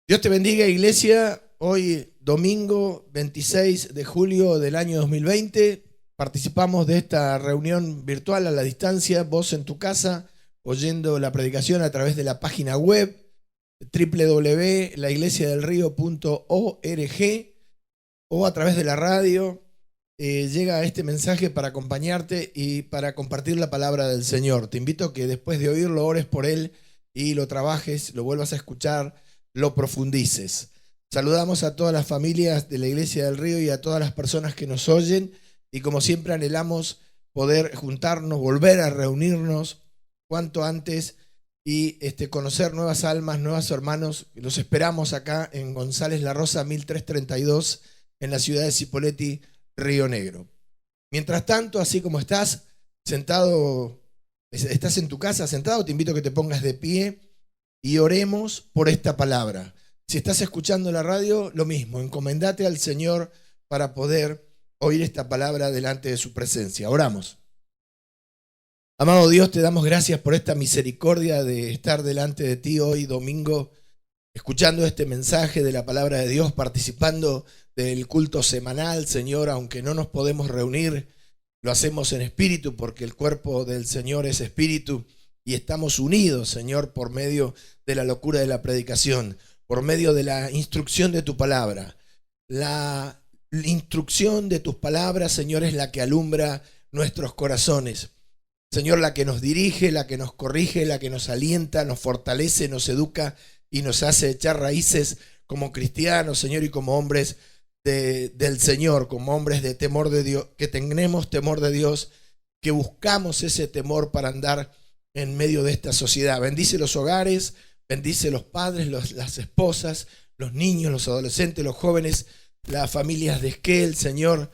Dios te bendiga, iglesia. Hoy, domingo 26 de julio del año 2020, participamos de esta reunión virtual a la distancia, vos en tu casa, oyendo la predicación a través de la página web www.laiglesiadelrio.org o a través de la radio. Llega este mensaje para acompañarte y para compartir la palabra del Señor. Te invito a que después de oírlo ores por él y lo trabajes, lo vuelvas a escuchar, lo profundices. Saludamos a todas las familias de la Iglesia del Río y a todas las personas que nos oyen, y como siempre anhelamos poder juntarnos, volver a reunirnos cuanto antes y conocer nuevas almas, nuevos hermanos. Los esperamos acá en González La Rosa 1332 en la ciudad de Cipolletti, Río Negro. Mientras tanto, así como estás sentado, estás en tu casa sentado, te invito a que te pongas de pie y oremos por esta palabra. Si estás escuchando la radio, lo mismo, encomendate al Señor para poder oír esta palabra delante de su presencia. Oramos. Amado Dios, te damos gracias por esta misericordia de estar delante de ti hoy domingo, escuchando este mensaje de la palabra de Dios, participando del culto semanal, Señor, aunque no nos podemos reunir, lo hacemos en espíritu porque el cuerpo del Señor es espíritu. Y estamos unidos, Señor, por medio de la locura de la predicación, por medio de la instrucción de tu palabra. La instrucción de tus palabras, Señor, es la que alumbra nuestros corazones. Señor, la que nos dirige, la que nos corrige, la que nos alienta, nos fortalece, nos educa y nos hace echar raíces como cristianos, Señor, y como hombres del Señor, como hombres de temor de Dios, que tenemos temor de Dios, que buscamos ese temor para andar en medio de esta sociedad. Bendice los hogares, bendice los padres, las esposas, los niños, los adolescentes, los jóvenes, las familias de Esquel, Señor,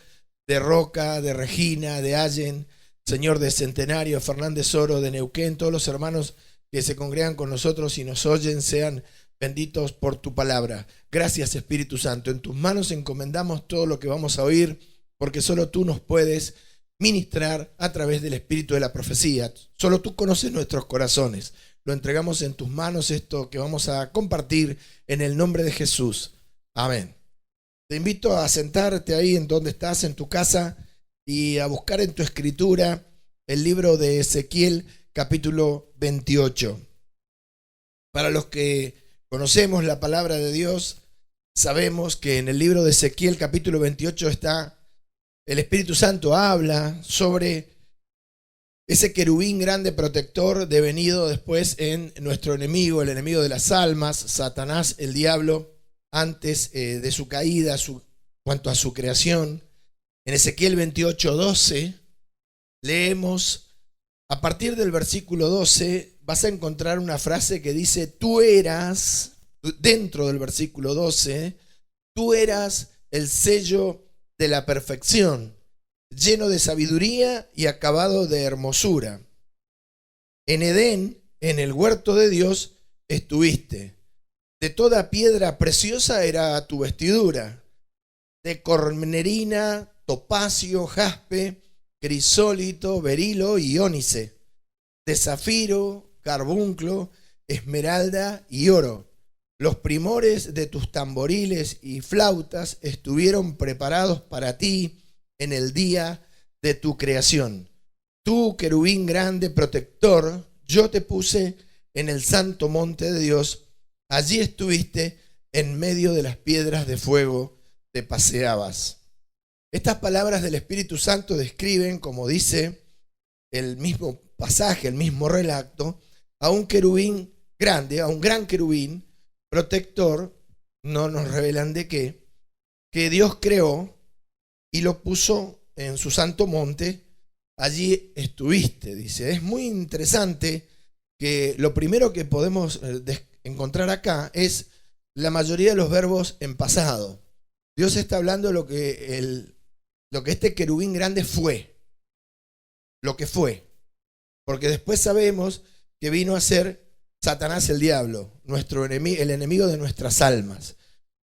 de Roca, de Regina, de Allen, Señor, de Centenario, Fernández Oro, de Neuquén. Todos los hermanos que se congregan con nosotros y nos oyen sean benditos por tu palabra. Gracias, Espíritu Santo. En tus manos encomendamos todo lo que vamos a oír, porque solo tú nos puedes ministrar a través del espíritu de la profecía. Solo tú conoces nuestros corazones. Lo entregamos en tus manos, esto que vamos a compartir, en el nombre de Jesús. Amén. Te invito a sentarte ahí en donde estás, en tu casa, y a buscar en tu escritura el libro de Ezequiel, capítulo 28. Para los que conocemos la palabra de Dios, sabemos que en el libro de Ezequiel, capítulo 28, el Espíritu Santo habla sobre ese querubín grande protector devenido después en nuestro enemigo, el enemigo de las almas, Satanás, el diablo, antes de su caída, cuanto a su creación. En Ezequiel 28:12 leemos, a partir del versículo 12, vas a encontrar una frase que dice, tú eras, dentro del versículo 12, tú eras el sello de la perfección, lleno de sabiduría y acabado de hermosura. En Edén, en el huerto de Dios, estuviste. De toda piedra preciosa era tu vestidura, de cornerina, topacio, jaspe, crisólito, berilo y ónice, de zafiro, carbunclo, esmeralda y oro. Los primores de tus tamboriles y flautas estuvieron preparados para ti en el día de tu creación. Tú, querubín grande protector, yo te puse en el santo monte de Dios. Allí estuviste, en medio de las piedras de fuego te paseabas. Estas palabras del Espíritu Santo describen, como dice el mismo pasaje, el mismo relato, a un querubín grande, a un gran querubín protector, no nos revelan de qué, que Dios creó y lo puso en su santo monte. Allí estuviste, dice. Es muy interesante que lo primero que podemos encontrar acá es la mayoría de los verbos en pasado. Dios está hablando de lo que este querubín grande fue, lo que fue, porque después sabemos que vino a ser Satanás el diablo, el enemigo de nuestras almas.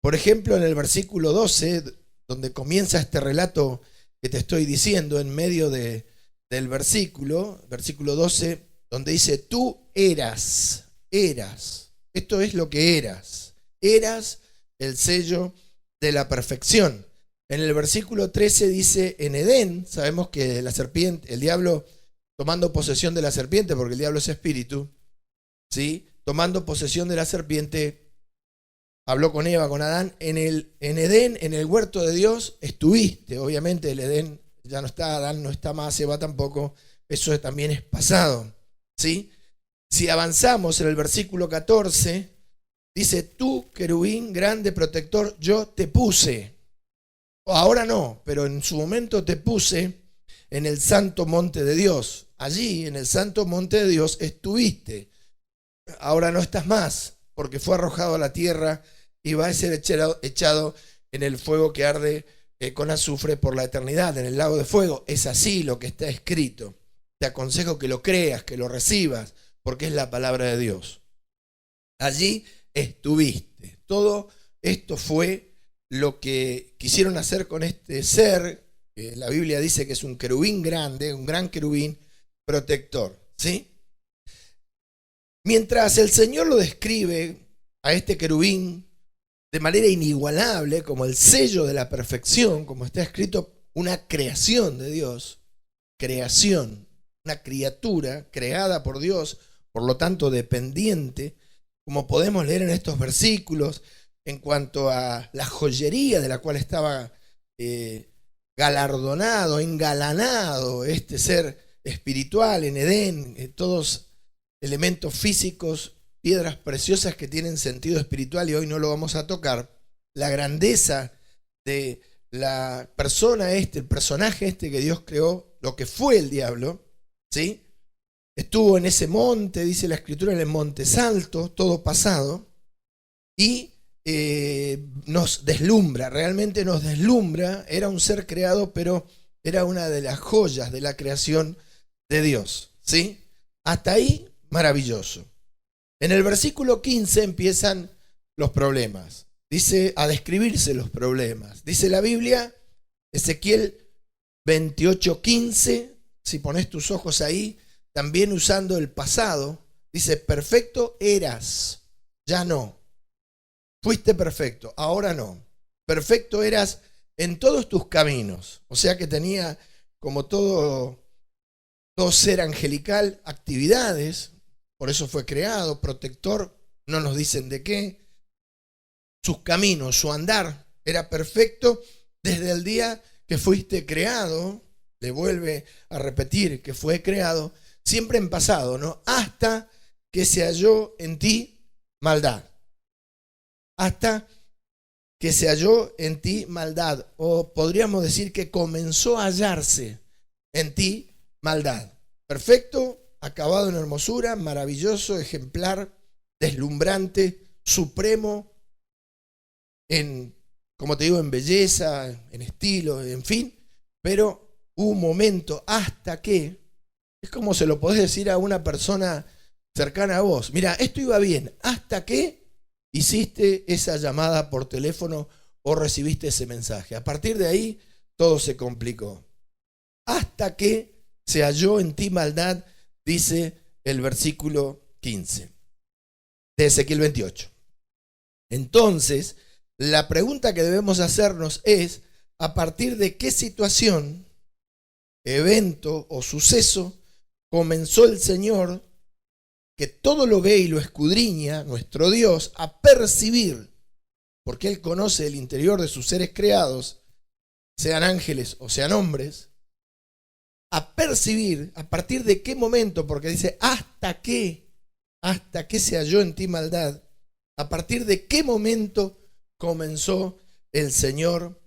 Por ejemplo, en el versículo 12, donde comienza este relato que te estoy diciendo, en medio del versículo 12, donde dice, tú eras, esto es lo que eras, eras el sello de la perfección. En el versículo 13 dice, en Edén, sabemos que la serpiente, el diablo tomando posesión de la serpiente, porque el diablo es espíritu, ¿sí? Tomando posesión de la serpiente, habló con Eva, con Adán. En Edén, en el huerto de Dios, estuviste. Obviamente el Edén ya no está, Adán no está más, Eva tampoco. Eso también es pasado, ¿sí? Si avanzamos en el versículo 14, dice, tú, querubín, grande protector, yo te puse. Ahora no, pero en su momento te puse en el santo monte de Dios. Allí, en el santo monte de Dios, estuviste. Ahora no estás más, porque fue arrojado a la tierra y va a ser echado en el fuego que arde con azufre por la eternidad, en el lago de fuego. Es así lo que está escrito. Te aconsejo que lo creas, que lo recibas, porque es la palabra de Dios. Allí estuviste. Todo esto fue lo que quisieron hacer con este ser, que la Biblia dice que es un querubín grande, un gran querubín protector, ¿sí? Mientras el Señor lo describe a este querubín de manera inigualable, como el sello de la perfección, como está escrito, una creación de Dios, creación, una criatura creada por Dios, por lo tanto dependiente, como podemos leer en estos versículos, en cuanto a la joyería de la cual estaba galardonado, engalanado este ser espiritual en Edén, todos elementos físicos, piedras preciosas que tienen sentido espiritual, y hoy no lo vamos a tocar. La grandeza de la persona el personaje que Dios creó, lo que fue el diablo, ¿sí? Estuvo en ese monte, dice la Escritura, en el monte Salto, todo pasado, y nos deslumbra, realmente nos deslumbra. Era un ser creado, pero era una de las joyas de la creación de Dios, ¿sí? Hasta ahí, maravilloso. En el versículo 15 empiezan los problemas. Dice, a describirse los problemas. Dice la Biblia, Ezequiel 28:15, si pones tus ojos ahí, también usando el pasado, dice, perfecto eras, ya no. Fuiste perfecto, ahora no. Perfecto eras en todos tus caminos. O sea que tenía, como todo ser angelical, actividades. Por eso fue creado, protector, no nos dicen de qué. Sus caminos, su andar era perfecto desde el día que fuiste creado. Le vuelve a repetir que fue creado, siempre en pasado, ¿no? Hasta que se halló en ti maldad. Hasta que se halló en ti maldad. O podríamos decir que comenzó a hallarse en ti maldad. Perfecto, acabado en hermosura, maravilloso, ejemplar, deslumbrante, supremo, como te digo, en belleza, en estilo, en fin. Pero hubo un momento hasta que, es como se lo podés decir a una persona cercana a vos. Mira, esto iba bien, hasta que hiciste esa llamada por teléfono o recibiste ese mensaje. A partir de ahí, todo se complicó. Hasta que se halló en ti maldad, dice el versículo 15 de Ezequiel 28. Entonces, la pregunta que debemos hacernos es, ¿a partir de qué situación, evento o suceso comenzó el Señor, que todo lo ve y lo escudriña, nuestro Dios, a percibir, porque Él conoce el interior de sus seres creados, sean ángeles o sean hombres, a percibir, a partir de qué momento? Porque dice, hasta que se halló en ti maldad, a partir de qué momento comenzó el Señor,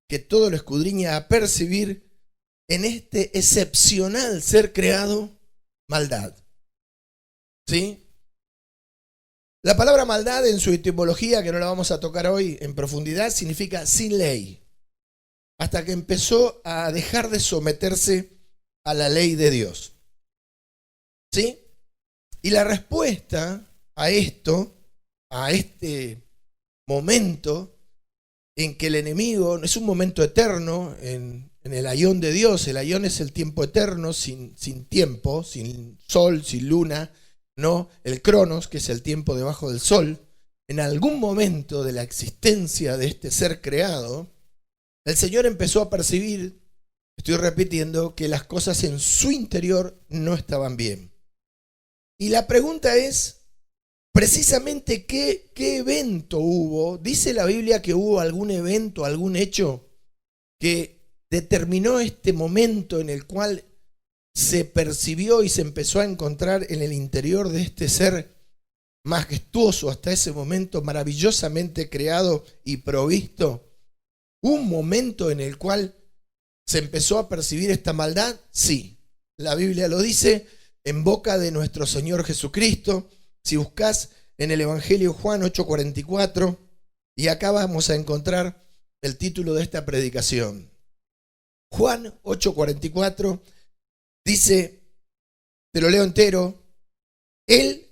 que todo lo escudriña, a percibir en este excepcional ser creado maldad. ¿Sí? La palabra maldad en su etimología, que no la vamos a tocar hoy en profundidad, significa sin ley. Hasta que empezó a dejar de someterse a la ley de Dios. ¿Sí? Y la respuesta a esto, a este momento en que el enemigo, es un momento eterno en el aión de Dios. El aión es el tiempo eterno, sin tiempo, sin sol, sin luna, no el cronos, que es el tiempo debajo del sol. en algún momento de la existencia de este ser creado, el Señor empezó a percibir, estoy repitiendo, que las cosas en su interior no estaban bien. Y la pregunta es, precisamente, ¿qué evento hubo? ¿Dice la Biblia que hubo algún evento, algún hecho que determinó este momento en el cual se percibió y se empezó a encontrar en el interior de este ser majestuoso, hasta ese momento maravillosamente creado y provisto? ¿Un momento en el cual se empezó a percibir esta maldad? Sí, la Biblia lo dice en boca de nuestro Señor Jesucristo. Si buscas en el Evangelio Juan 8:44, y acá vamos a encontrar el título de esta predicación. Juan 8:44 dice, te lo leo entero: Él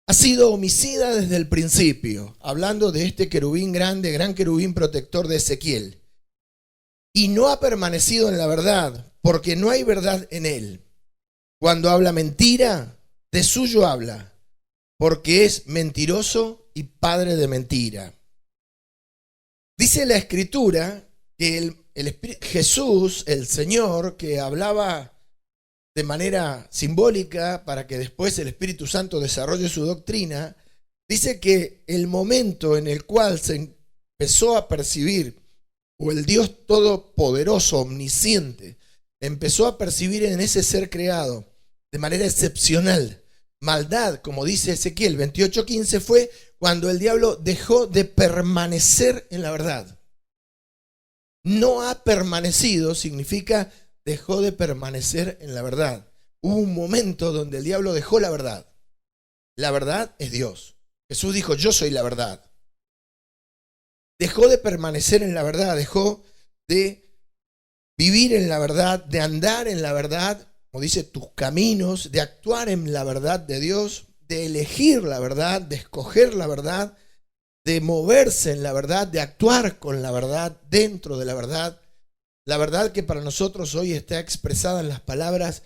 ha sido homicida desde el principio, hablando de este querubín grande, gran querubín protector de Ezequiel, y no ha permanecido en la verdad, porque no hay verdad en él. Cuando habla mentira, de suyo habla, porque es mentiroso y padre de mentira. Dice la Escritura que Jesús, el Señor, que hablaba de manera simbólica para que después el Espíritu Santo desarrolle su doctrina, dice que el momento en el cual se empezó a percibir, o el Dios todopoderoso, omnisciente, empezó a percibir en ese ser creado de manera excepcional maldad, como dice Ezequiel 28:15, fue cuando el diablo dejó de permanecer en la verdad. No ha permanecido significa dejó de permanecer en la verdad. Hubo un momento donde el diablo dejó la verdad. La verdad es Dios. Jesús dijo, yo soy la verdad. Dejó de permanecer en la verdad, dejó de vivir en la verdad, de andar en la verdad, como dice, tus caminos, de actuar en la verdad de Dios, de elegir la verdad, de escoger la verdad, de moverse en la verdad, de actuar con la verdad, dentro de la verdad. La verdad que para nosotros hoy está expresada en las palabras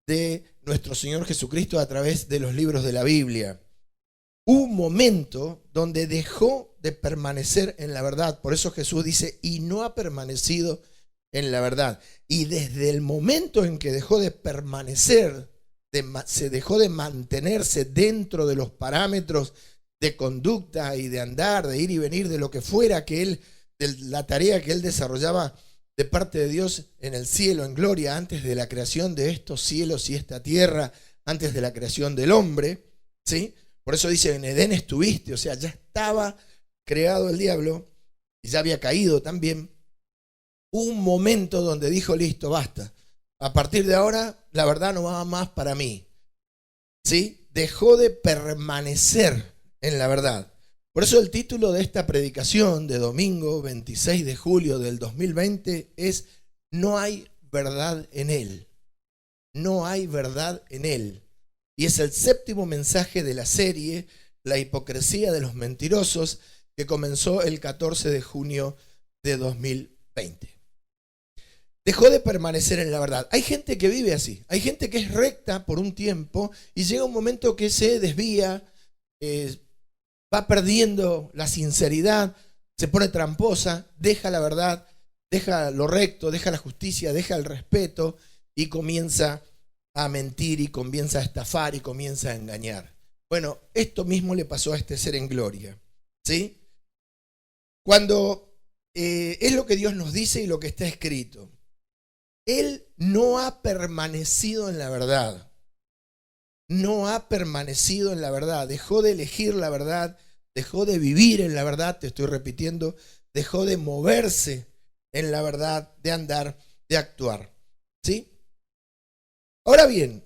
de nuestro Señor Jesucristo a través de los libros de la Biblia. Hubo un momento donde dejó de permanecer en la verdad. Por eso Jesús dice, y no ha permanecido en la verdad. Y desde el momento en que dejó de permanecer, se dejó de mantenerse dentro de los parámetros de conducta y de andar, de ir y venir, de lo que fuera que él, de la tarea que él desarrollaba de parte de Dios en el cielo, en gloria, antes de la creación de estos cielos y esta tierra, antes de la creación del hombre, ¿sí? Por eso dice, en Edén estuviste, o sea, ya estaba creado el diablo y ya había caído también. Un momento donde dijo, listo, basta. A partir de ahora, la verdad no va más para mí, ¿sí? Dejó de permanecer en la verdad. Por eso el título de esta predicación de domingo 26 de julio del 2020 es No hay verdad en él. No hay verdad en él. Y es el 7º mensaje de la serie La hipocresía de los mentirosos, que comenzó el 14 de junio de 2020. Dejó de permanecer en la verdad. Hay gente que vive así. Hay gente que es recta por un tiempo y llega un momento que se desvía, va perdiendo la sinceridad, se pone tramposa, deja la verdad, deja lo recto, deja la justicia, deja el respeto y comienza a mentir y comienza a estafar y comienza a engañar. Bueno, esto mismo le pasó a este ser en gloria, ¿sí? Cuando es lo que Dios nos dice y lo que está escrito. Él no ha permanecido en la verdad. No ha permanecido en la verdad, dejó de elegir la verdad, dejó de vivir en la verdad, te estoy repitiendo, dejó de moverse en la verdad, de andar, de actuar, ¿sí? Ahora bien,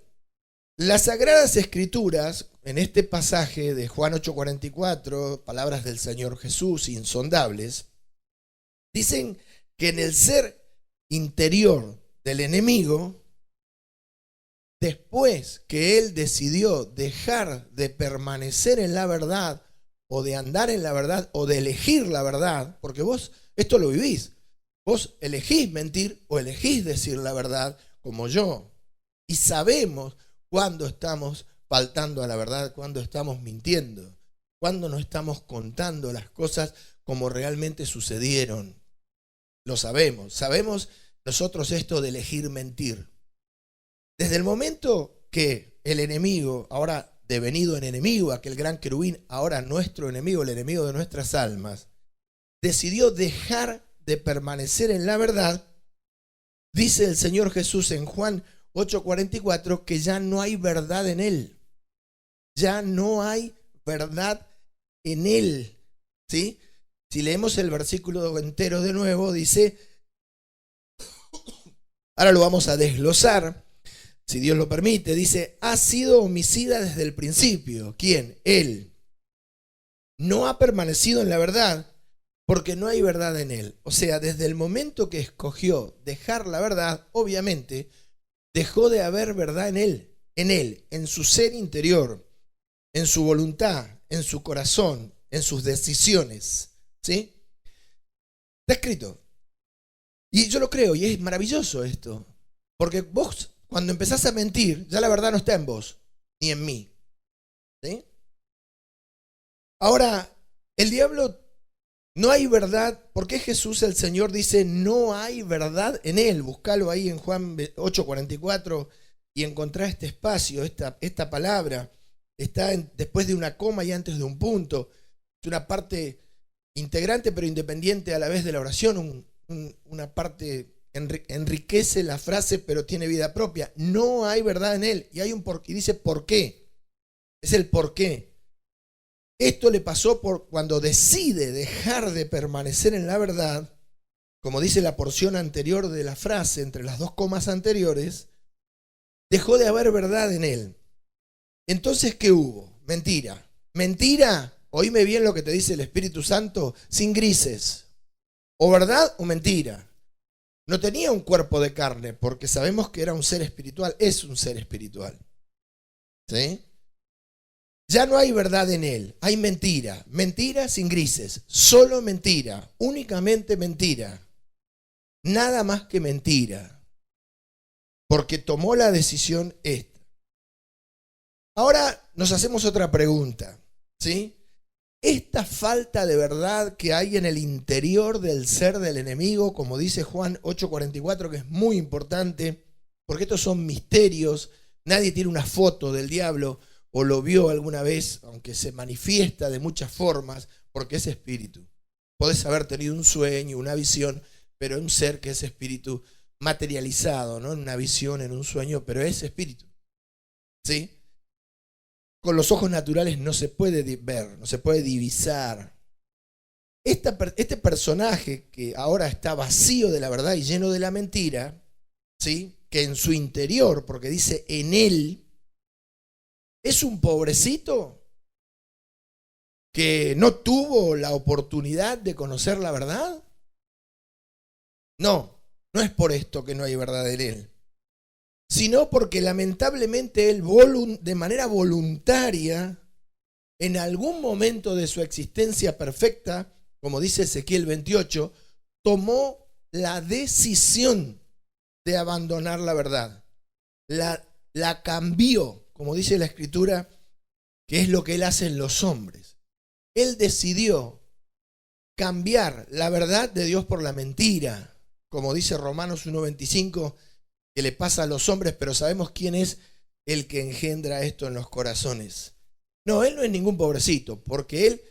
las Sagradas Escrituras, en este pasaje de Juan 8:44, palabras del Señor Jesús insondables, dicen que en el ser interior del enemigo, después que él decidió dejar de permanecer en la verdad o de andar en la verdad o de elegir la verdad, porque vos esto lo vivís, vos elegís mentir o elegís decir la verdad como yo, y sabemos cuándo estamos faltando a la verdad, cuándo estamos mintiendo. ¿Cuándo no estamos contando las cosas como realmente sucedieron? Lo sabemos. Sabemos nosotros esto de elegir mentir. Desde el momento que el enemigo, ahora devenido en enemigo, aquel gran querubín, ahora nuestro enemigo, el enemigo de nuestras almas, decidió dejar de permanecer en la verdad, dice el Señor Jesús en Juan 8:44 que ya no hay verdad en él. Ya no hay verdad en él. ¿Sí? Si leemos el versículo entero de nuevo, dice, ahora lo vamos a desglosar, si Dios lo permite, dice, ha sido homicida desde el principio. ¿Quién? Él. No ha permanecido en la verdad porque no hay verdad en él. O sea, desde el momento que escogió dejar la verdad, obviamente, dejó de haber verdad en él, en su ser interior, en su voluntad, en su corazón, en sus decisiones. ¿Sí? Está escrito. Y yo lo creo, y es maravilloso esto. Porque vos, cuando empezás a mentir, ya la verdad no está en vos, ni en mí. ¿Sí? Ahora, el diablo, no hay verdad. ¿Por qué Jesús el Señor dice no hay verdad en él? Búscalo ahí en Juan 8:44 y encontrá este espacio, esta palabra. Está después de una coma y antes de un punto. Es una parte integrante pero independiente a la vez de la oración. Una parte enriquece la frase pero tiene vida propia. No hay verdad en él. Y dice ¿por qué? Es el por qué. Esto le pasó por cuando decide dejar de permanecer en la verdad, como dice la porción anterior de la frase, entre las dos comas anteriores, dejó de haber verdad en él. Entonces, ¿qué hubo? Mentira. Mentira, oíme bien lo que te dice el Espíritu Santo, sin grises. O verdad o mentira. No tenía un cuerpo de carne, porque sabemos que era un ser espiritual, es un ser espiritual. ¿Sí? Ya no hay verdad en él, hay mentira. Mentira sin grises, solo mentira, únicamente mentira. Nada más que mentira. Porque tomó la decisión esta. Ahora nos hacemos otra pregunta, ¿sí? Esta falta de verdad que hay en el interior del ser del enemigo, como dice Juan 8:44, que es muy importante, porque estos son misterios, nadie tiene una foto del diablo, o lo vio alguna vez, aunque se manifiesta de muchas formas, porque es espíritu. Podés haber tenido un sueño, una visión, pero un ser que es espíritu materializado, ¿no? En una visión, en un sueño, pero es espíritu. ¿Sí? Con los ojos naturales no se puede ver, no se puede divisar. Este personaje que ahora está vacío de la verdad y lleno de la mentira, ¿sí? Que en su interior, porque dice en él, ¿es un pobrecito que no tuvo la oportunidad de conocer la verdad? No, no es por esto que no hay verdad en él, sino porque lamentablemente él de manera voluntaria, en algún momento de su existencia perfecta, como dice Ezequiel 28, tomó la decisión de abandonar la verdad. La cambió. Como dice la Escritura, que es lo que él hace en los hombres. Él decidió cambiar la verdad de Dios por la mentira, como dice Romanos 1:25, que le pasa a los hombres, pero sabemos quién es el que engendra esto en los corazones. No, él no es ningún pobrecito, porque él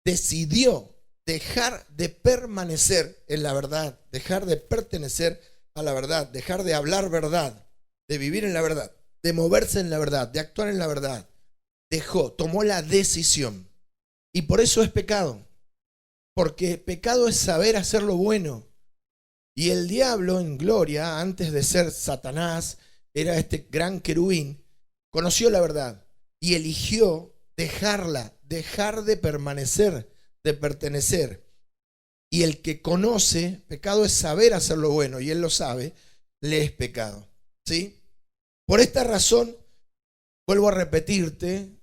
decidió dejar de permanecer en la verdad, dejar de pertenecer a la verdad, dejar de hablar verdad, de vivir en la verdad, de moverse en la verdad, de actuar en la verdad. Tomó la decisión. Y por eso es pecado. Porque pecado es saber hacer lo bueno. Y el diablo en gloria, antes de ser Satanás, era este gran querubín, conoció la verdad y eligió dejarla, dejar de permanecer, de pertenecer. Y el que conoce, pecado es saber hacer lo bueno, y él lo sabe, le es pecado. ¿Sí? Por esta razón, vuelvo a repetirte,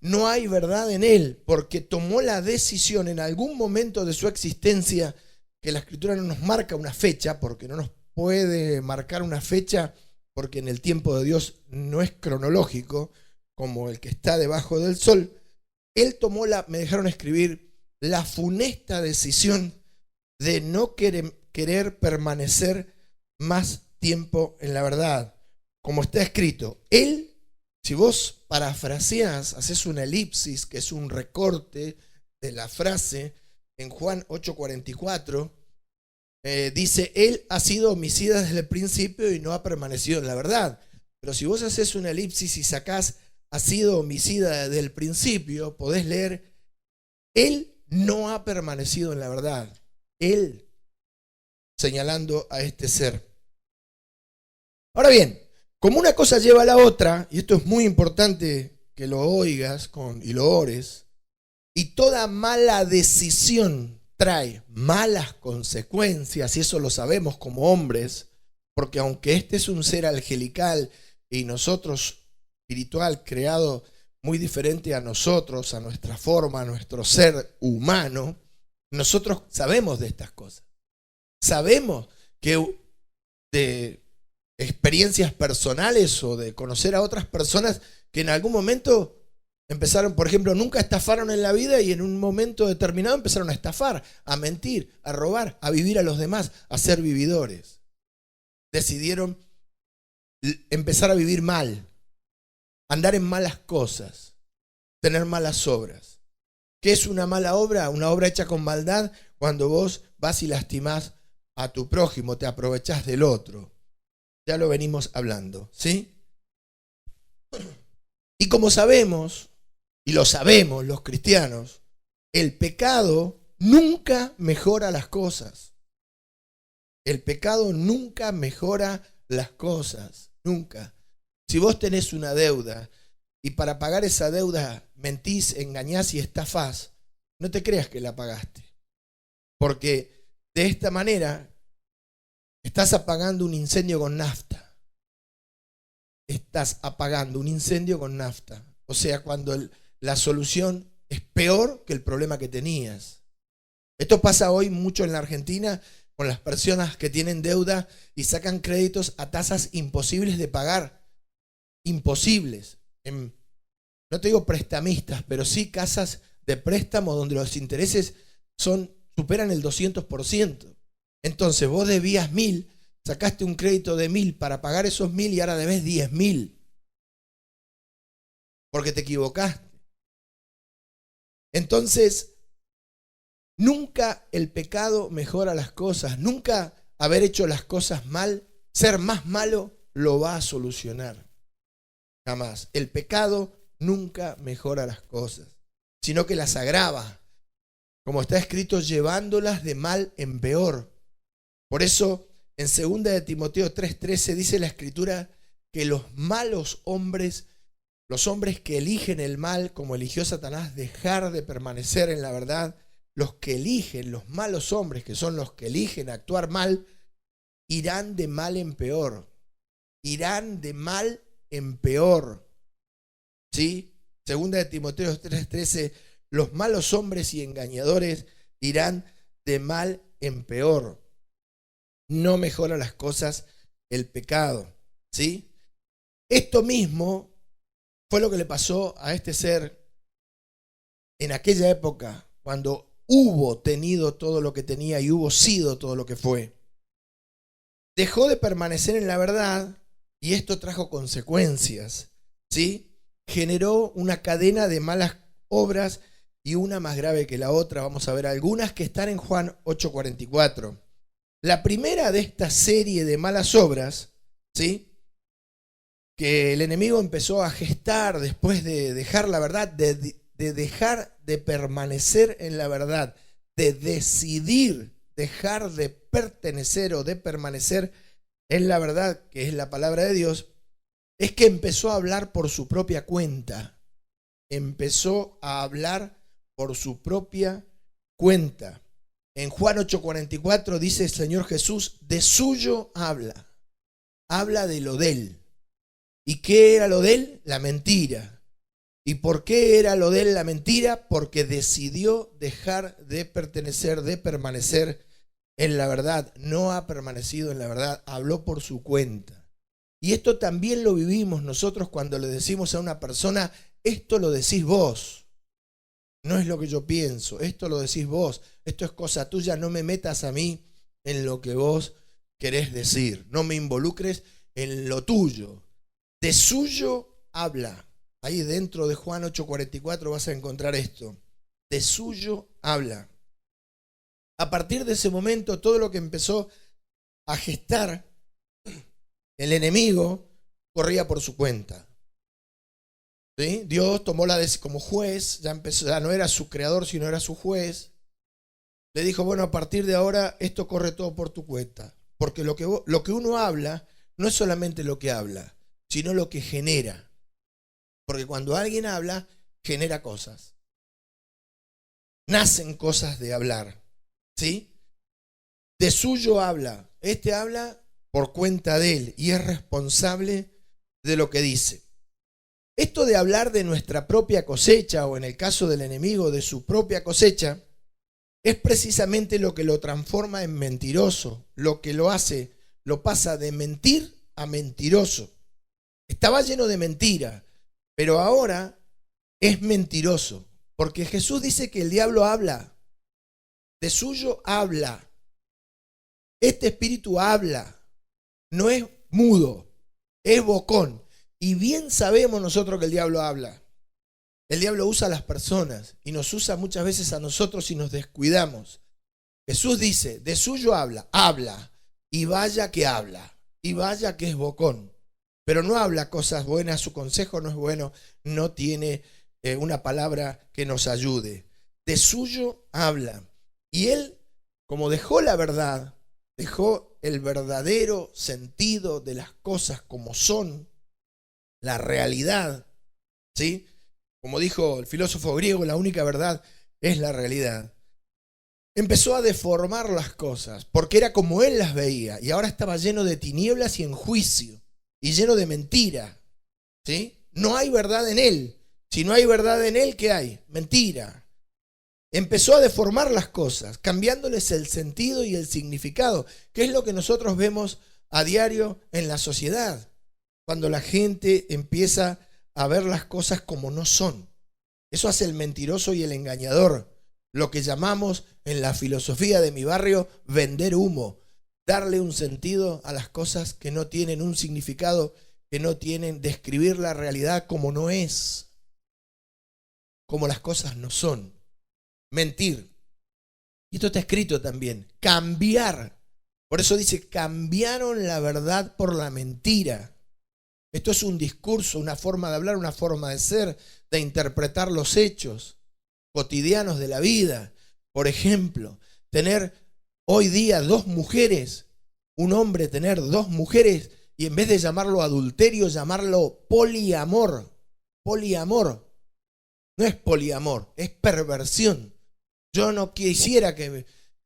no hay verdad en él, porque tomó la decisión en algún momento de su existencia, que la Escritura no nos marca una fecha, porque no nos puede marcar una fecha, porque en el tiempo de Dios no es cronológico, como el que está debajo del sol, él tomó me dejaron escribir, la funesta decisión de no querer permanecer más tiempo en la verdad. Como está escrito, él, si vos parafraseás, haces una elipsis, que es un recorte de la frase, en Juan 8:44, dice, él ha sido homicida desde el principio y no ha permanecido en la verdad. Pero si vos haces una elipsis y sacás, ha sido homicida desde el principio, podés leer, él no ha permanecido en la verdad. Él, señalando a este ser. Ahora bien, como una cosa lleva a la otra, y esto es muy importante que lo oigas y lo ores, y toda mala decisión trae malas consecuencias, y eso lo sabemos como hombres, porque aunque este es un ser angelical y nosotros espiritual, creado muy diferente a nosotros, a nuestra forma, a nuestro ser humano, nosotros sabemos de estas cosas. Sabemos que de experiencias personales o de conocer a otras personas que en algún momento empezaron, por ejemplo, nunca estafaron en la vida y en un momento determinado empezaron a estafar, a mentir, a robar, a vivir a los demás, a ser vividores. Decidieron empezar a vivir mal, andar en malas cosas, tener malas obras. ¿Qué es una mala obra? Una obra hecha con maldad, cuando vos vas y lastimás a tu prójimo, te aprovechás del otro. Ya lo venimos hablando, ¿sí? Y como sabemos, y lo sabemos los cristianos, el pecado nunca mejora las cosas. El pecado nunca mejora las cosas, nunca. Si vos tenés una deuda y para pagar esa deuda mentís, engañás y estafás, no te creas que la pagaste. Porque de esta manera estás apagando un incendio con nafta. Estás apagando un incendio con nafta. O sea, cuando la solución es peor que el problema que tenías. Esto pasa hoy mucho en la Argentina con las personas que tienen deuda y sacan créditos a tasas imposibles de pagar. Imposibles. No te digo prestamistas, pero sí casas de préstamo donde los intereses superan el 200%. Entonces vos debías 1.000, sacaste un crédito de 1.000 para pagar esos 1.000 y ahora debes 10.000. Porque te equivocaste. Entonces, nunca el pecado mejora las cosas. Nunca haber hecho las cosas mal, ser más malo, lo va a solucionar. Jamás. El pecado nunca mejora las cosas, sino que las agrava. Como está escrito, llevándolas de mal en peor. Por eso, en 2 de Timoteo 3:13 dice la Escritura que los malos hombres, los hombres que eligen el mal, como eligió Satanás, dejar de permanecer en la verdad, los que eligen, los malos hombres, que son los que eligen actuar mal, irán de mal en peor. Irán de mal en peor. ¿Sí? 2 de Timoteo 3:13, los malos hombres y engañadores irán de mal en peor. No mejora las cosas el pecado. ¿Sí? Esto mismo fue lo que le pasó a este ser en aquella época, cuando hubo tenido todo lo que tenía y hubo sido todo lo que fue. Dejó de permanecer en la verdad y esto trajo consecuencias, ¿sí? Generó una cadena de malas obras y una más grave que la otra. Vamos a ver algunas que están en Juan 8:44. La primera de esta serie de malas obras, ¿sí?, que el enemigo empezó a gestar después de dejar la verdad, de dejar de permanecer en la verdad, de decidir dejar de pertenecer o de permanecer en la verdad, que es la palabra de Dios, es que empezó a hablar por su propia cuenta. Empezó a hablar por su propia cuenta. En Juan 8:44 dice el Señor Jesús, de suyo habla. Habla de lo de él. ¿Y qué era lo de él? La mentira. ¿Y por qué era lo de él la mentira? Porque decidió dejar de pertenecer, de permanecer en la verdad. No ha permanecido en la verdad. Habló por su cuenta. Y esto también lo vivimos nosotros cuando le decimos a una persona, esto lo decís vos. No es lo que yo pienso, esto lo decís vos. Esto es cosa tuya, no me metas a mí en lo que vos querés decir. No me involucres en lo tuyo. De suyo habla. Ahí dentro de Juan 8:44 vas a encontrar esto. De suyo habla. A partir de ese momento, todo lo que empezó a gestar el enemigo corría por su cuenta. ¿Sí? Dios tomó la decisión como juez, ya no era su creador, sino era su juez. Le dijo, bueno, a partir de ahora esto corre todo por tu cuenta. Porque lo que uno habla no es solamente lo que habla, sino lo que genera. Porque cuando alguien habla, genera cosas. Nacen cosas de hablar. ¿Sí? De suyo habla. Este habla por cuenta de él y es responsable de lo que dice. Esto de hablar de nuestra propia cosecha, o en el caso del enemigo, de su propia cosecha, es precisamente lo que lo transforma en mentiroso, lo que lo pasa de mentir a mentiroso. Estaba lleno de mentira, pero ahora es mentiroso, porque Jesús dice que el diablo habla, de suyo habla. Este espíritu habla, no es mudo, es bocón. Y bien sabemos nosotros que el diablo habla. El diablo usa a las personas y nos usa muchas veces a nosotros si nos descuidamos. Jesús dice, de suyo habla, y vaya que habla, y vaya que es bocón. Pero no habla cosas buenas, su consejo no es bueno, no tiene una palabra que nos ayude. De suyo habla. Y él, como dejó la verdad, dejó el verdadero sentido de las cosas como son, la realidad, ¿sí? Como dijo el filósofo griego, la única verdad es la realidad. Empezó a deformar las cosas, porque era como él las veía, y ahora estaba lleno de tinieblas y enjuicio, y lleno de mentira, ¿sí? No hay verdad en él. Si no hay verdad en él, ¿qué hay? Mentira. Empezó a deformar las cosas, cambiándoles el sentido y el significado, que es lo que nosotros vemos a diario en la sociedad. Cuando la gente empieza a ver las cosas como no son. Eso hace el mentiroso y el engañador. Lo que llamamos en la filosofía de mi barrio vender humo. Darle un sentido a las cosas que no tienen un significado, que no tienen, describir la realidad como no es. Como las cosas no son. Mentir. Y esto está escrito también. Cambiar. Por eso dice, cambiaron la verdad por la mentira. Esto es un discurso, una forma de hablar, una forma de ser, de interpretar los hechos cotidianos de la vida. Por ejemplo, tener hoy día 2 mujeres, un hombre tener 2 mujeres y en vez de llamarlo adulterio, llamarlo poliamor. Poliamor. No es poliamor, es perversión. Yo no quisiera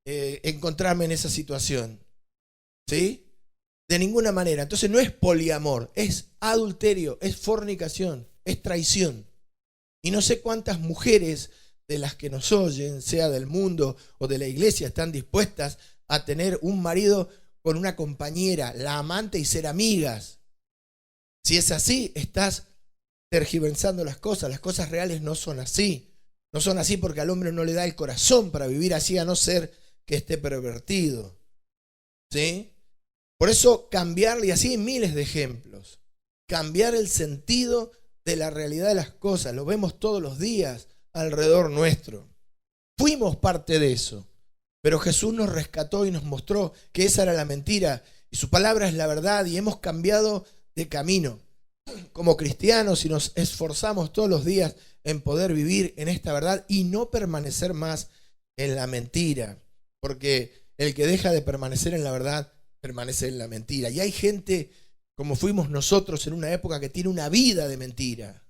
encontrarme en esa situación. ¿Sí? De ninguna manera. Entonces no es poliamor, es adulterio, es fornicación, es traición. Y no sé cuántas mujeres de las que nos oyen, sea del mundo o de la iglesia, están dispuestas a tener un marido con una compañera, la amante, y ser amigas. Si es así, estás tergiversando las cosas reales no son así. No son así porque al hombre no le da el corazón para vivir así, a no ser que esté pervertido. ¿Sí? Por eso cambiarle, y así hay miles de ejemplos, cambiar el sentido de la realidad de las cosas, lo vemos todos los días alrededor nuestro. Fuimos parte de eso, pero Jesús nos rescató y nos mostró que esa era la mentira y su palabra es la verdad, y hemos cambiado de camino como cristianos y nos esforzamos todos los días en poder vivir en esta verdad y no permanecer más en la mentira, porque el que deja de permanecer en la verdad permanece en la mentira. Y hay gente, como fuimos nosotros en una época, que tiene una vida de mentira.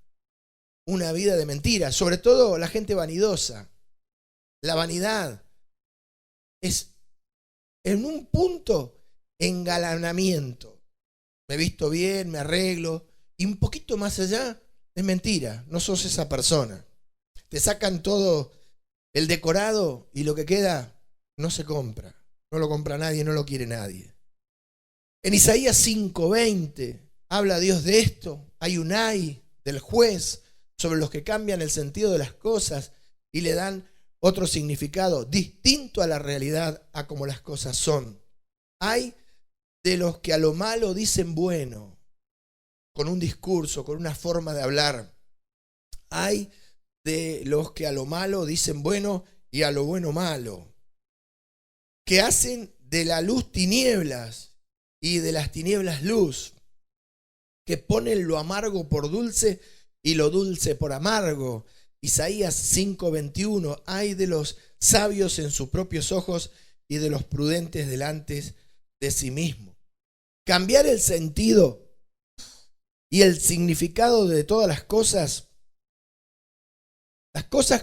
Una vida de mentira. Sobre todo la gente vanidosa. La vanidad es en un punto engalanamiento. Me he visto bien, me arreglo. Y un poquito más allá es mentira. No sos esa persona. Te sacan todo el decorado y lo que queda no se compra. No lo compra nadie, no lo quiere nadie. En Isaías 5:20 ¿Habla Dios de esto? Hay un ay del juez sobre los que cambian el sentido de las cosas y le dan otro significado distinto a la realidad, a como las cosas son. Hay de los que a lo malo dicen bueno, con un discurso, con una forma de hablar. Hay de los que a lo malo dicen bueno y a lo bueno malo, que hacen de la luz tinieblas y de las tinieblas luz, que ponen lo amargo por dulce y lo dulce por amargo. Isaías 5:21, hay de los sabios en sus propios ojos y de los prudentes delante de sí mismo. Cambiar el sentido y el significado de todas las cosas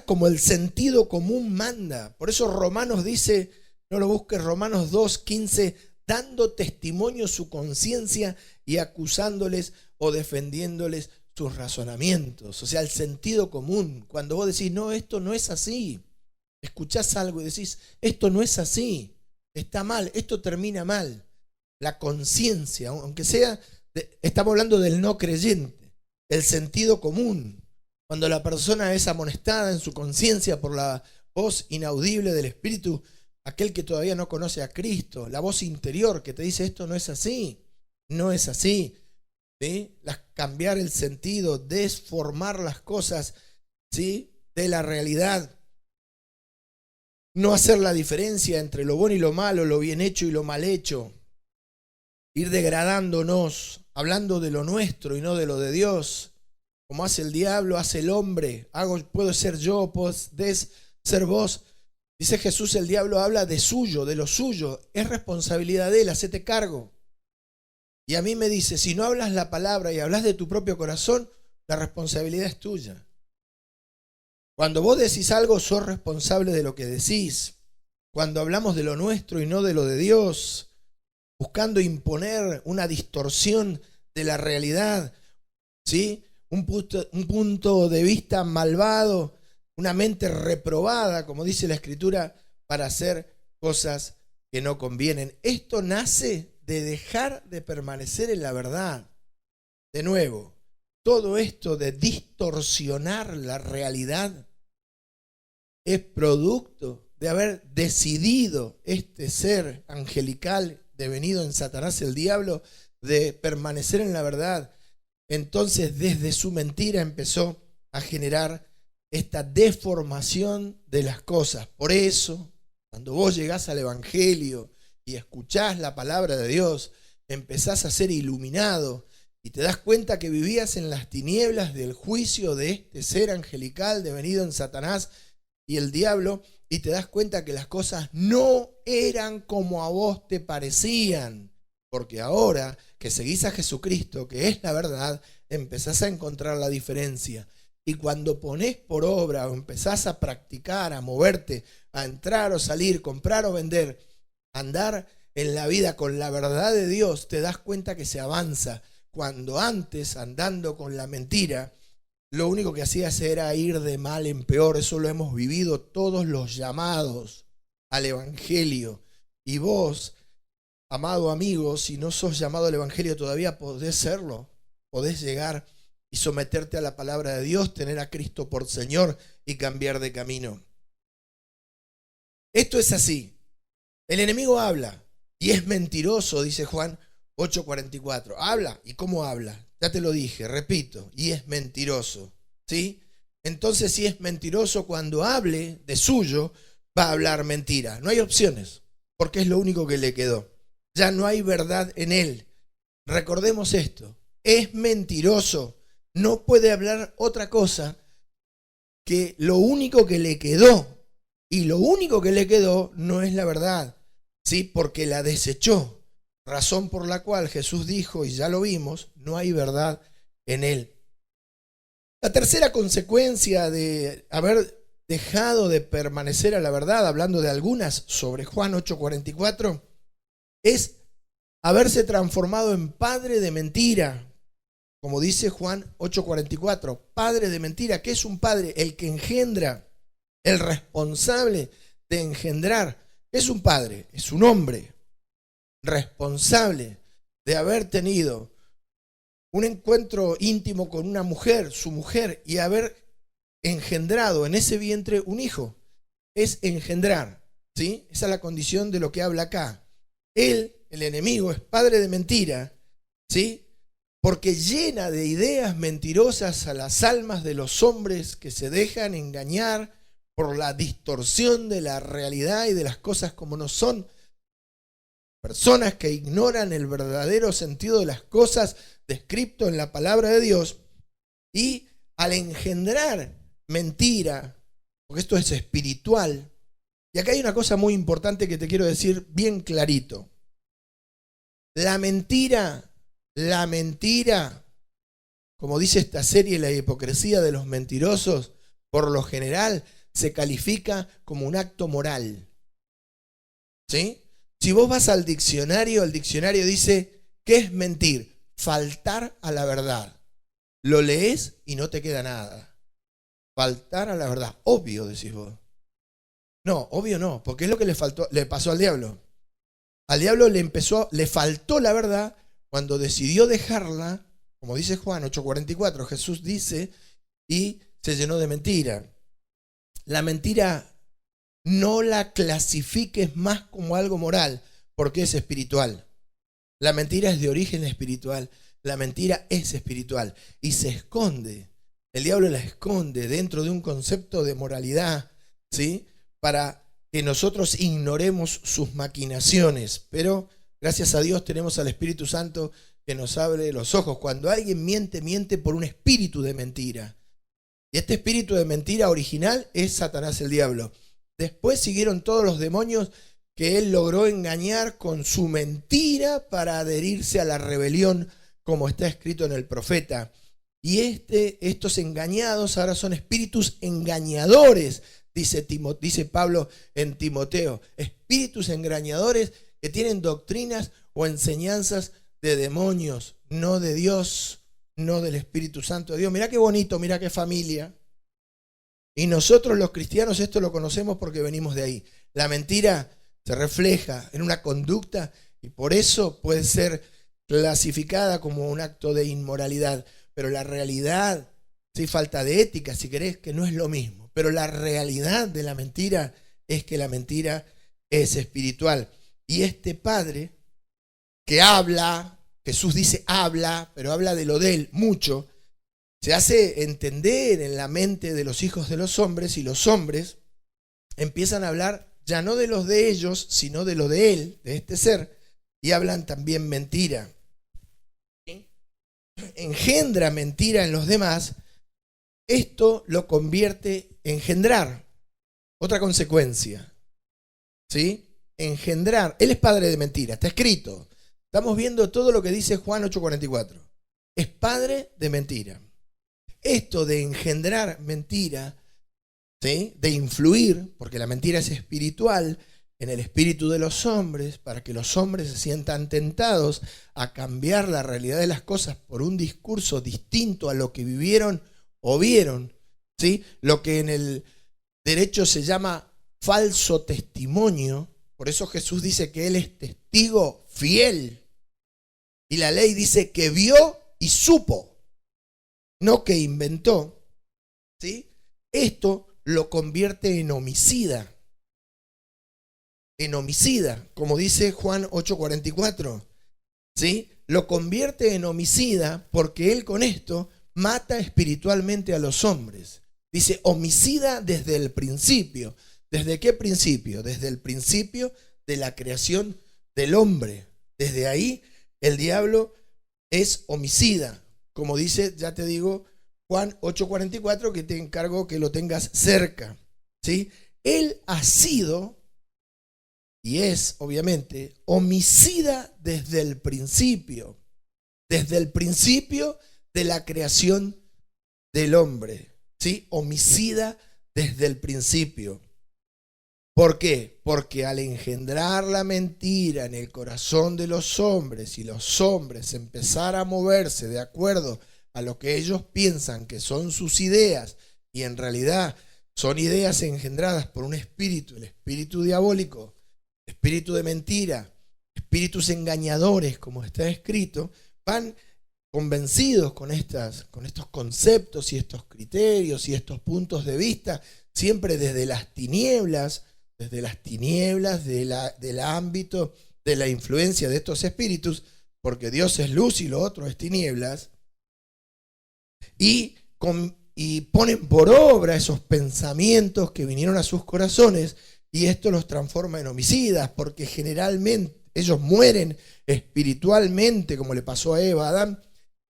como el sentido común manda. Por eso Romanos dice, no lo busques, Romanos 2:15, dando testimonio su conciencia y acusándoles o defendiéndoles sus razonamientos. O sea, el sentido común. Cuando vos decís, no, esto no es así. Escuchás algo y decís, esto no es así. Está mal, esto termina mal. La conciencia, aunque sea, estamos hablando del no creyente. El sentido común. Cuando la persona es amonestada en su conciencia por la voz inaudible del Espíritu, aquel que todavía no conoce a Cristo, la voz interior que te dice esto no es así, no es así. ¿Sí? Cambiar el sentido, desformar las cosas, ¿sí?, de la realidad. No hacer la diferencia entre lo bueno y lo malo, lo bien hecho y lo mal hecho. Ir degradándonos, hablando de lo nuestro y no de lo de Dios. Como hace el diablo, hace el hombre. Puedo ser yo, podés ser vos. Dice Jesús, el diablo habla de suyo, de lo suyo. Es responsabilidad de él, hacete cargo. Y a mí me dice, si no hablas la palabra y hablas de tu propio corazón, la responsabilidad es tuya. Cuando vos decís algo, sos responsable de lo que decís. Cuando hablamos de lo nuestro y no de lo de Dios, buscando imponer una distorsión de la realidad, ¿sí?, un punto de vista malvado, una mente reprobada, como dice la Escritura, para hacer cosas que no convienen. Esto nace de dejar de permanecer en la verdad. De nuevo, todo esto de distorsionar la realidad es producto de haber decidido este ser angelical devenido en Satanás el diablo de permanecer en la verdad. Entonces desde su mentira empezó a generar esta deformación de las cosas. Por eso, cuando vos llegás al Evangelio y escuchás la palabra de Dios, empezás a ser iluminado y te das cuenta que vivías en las tinieblas del juicio de este ser angelical devenido en Satanás y el diablo, y te das cuenta que las cosas no eran como a vos te parecían. Porque ahora que seguís a Jesucristo, que es la verdad, empezás a encontrar la diferencia. Y cuando ponés por obra o empezás a practicar, a moverte, a entrar o salir, comprar o vender, andar en la vida con la verdad de Dios, te das cuenta que se avanza. Cuando antes, andando con la mentira, lo único que hacías era ir de mal en peor. Eso lo hemos vivido todos los llamados al Evangelio. Y vos, amado amigo, si no sos llamado al Evangelio todavía, podés serlo. Podés llegar y someterte a la palabra de Dios, tener a Cristo por Señor y cambiar de camino. Esto es así. El enemigo habla y es mentiroso, dice Juan 8:44. Habla. ¿Y cómo habla? Ya te lo dije, repito, y es mentiroso. ¿Sí? Entonces, si es mentiroso, cuando hable de suyo, va a hablar mentira. No hay opciones, porque es lo único que le quedó. Ya no hay verdad en él. Recordemos esto. Es mentiroso. No puede hablar otra cosa que lo único que le quedó. Y lo único que le quedó no es la verdad, ¿sí? Porque la desechó. Razón por la cual Jesús dijo, y ya lo vimos, no hay verdad en él. La tercera consecuencia de haber dejado de permanecer a la verdad, hablando de algunas sobre Juan 8:44, es haberse transformado en padre de mentira. Como dice Juan 8:44, padre de mentira. ¿Qué es un padre? El que engendra, el responsable de engendrar. ¿Qué es un padre? Es un hombre responsable de haber tenido un encuentro íntimo con una mujer, su mujer, y haber engendrado en ese vientre un hijo. Es engendrar, ¿sí? Esa es la condición de lo que habla acá. Él, el enemigo, es padre de mentira, ¿sí? Porque llena de ideas mentirosas a las almas de los hombres que se dejan engañar por la distorsión de la realidad y de las cosas como no son. Personas que ignoran el verdadero sentido de las cosas descrito en la palabra de Dios, y al engendrar mentira, porque esto es espiritual, y acá hay una cosa muy importante que te quiero decir bien clarito. La mentira, como dice esta serie, la hipocresía de los mentirosos, por lo general se califica como un acto moral. ¿Sí? Si vos vas al diccionario, el diccionario dice, ¿qué es mentir? Faltar a la verdad. Lo lees y no te queda nada. Faltar a la verdad. Obvio, decís vos. No, obvio no, porque es lo que le pasó al diablo. Al diablo le faltó la verdad cuando decidió dejarla, como dice Juan 8:44, Jesús dice, y se llenó de mentira. La mentira no la clasifiques más como algo moral, porque es espiritual. La mentira es de origen espiritual. La mentira es espiritual y se esconde. El diablo la esconde dentro de un concepto de moralidad, ¿sí? Para que nosotros ignoremos sus maquinaciones. Pero gracias a Dios tenemos al Espíritu Santo que nos abre los ojos. Cuando alguien miente, miente por un espíritu de mentira. Y este espíritu de mentira original es Satanás, el diablo. Después siguieron todos los demonios que él logró engañar con su mentira para adherirse a la rebelión, como está escrito en el profeta. Y estos engañados ahora son espíritus engañadores, dice Pablo en Timoteo. Espíritus engañadores que tienen doctrinas o enseñanzas de demonios, no de Dios, no del Espíritu Santo de Dios. Mirá qué bonito, mirá qué familia. Y nosotros los cristianos esto lo conocemos porque venimos de ahí. La mentira se refleja en una conducta y por eso puede ser clasificada como un acto de inmoralidad. Pero la realidad, sí, falta de ética, si querés, que no es lo mismo. Pero la realidad de la mentira es que la mentira es espiritual. Y este padre que habla, Jesús dice habla, pero habla de lo de él mucho, se hace entender en la mente de los hijos de los hombres, y los hombres empiezan a hablar ya no de los de ellos, sino de lo de él, de este ser, y hablan también mentira. Engendra mentira en los demás, esto lo convierte en engendrar. Otra consecuencia, ¿sí? Engendrar. Él es padre de mentira, está escrito. Estamos viendo todo lo que dice Juan 8:44. Es padre de mentira. Esto de engendrar mentira, ¿sí? De influir, porque la mentira es espiritual, en el espíritu de los hombres, para que los hombres se sientan tentados a cambiar la realidad de las cosas por un discurso distinto a lo que vivieron o vieron, ¿sí? Lo que en el derecho se llama falso testimonio. Por eso Jesús dice que Él es testigo fiel. Y la ley dice que vio y supo, no que inventó, ¿sí? Esto lo convierte en homicida. En homicida, como dice Juan 8:44, ¿sí? Lo convierte en homicida porque él con esto mata espiritualmente a los hombres. Dice homicida desde el principio. ¿Desde qué principio? Desde el principio de la creación del hombre. Desde ahí el diablo es homicida. Como dice, ya te digo, Juan 8:44, que te encargo que lo tengas cerca, ¿sí? Él ha sido y es, obviamente, homicida desde el principio de la creación del hombre, ¿sí? Homicida desde el principio. ¿Por qué? Porque al engendrar la mentira en el corazón de los hombres y los hombres empezar a moverse de acuerdo a lo que ellos piensan que son sus ideas y en realidad son ideas engendradas por un espíritu, el espíritu diabólico, espíritu de mentira, espíritus engañadores, como está escrito, van convencidos con estos conceptos y estos criterios y estos puntos de vista, siempre desde las tinieblas del ámbito de la influencia de estos espíritus, porque Dios es luz y lo otro es tinieblas, y ponen por obra esos pensamientos que vinieron a sus corazones, y esto los transforma en homicidas, porque generalmente ellos mueren espiritualmente, como le pasó a Eva, a Adán,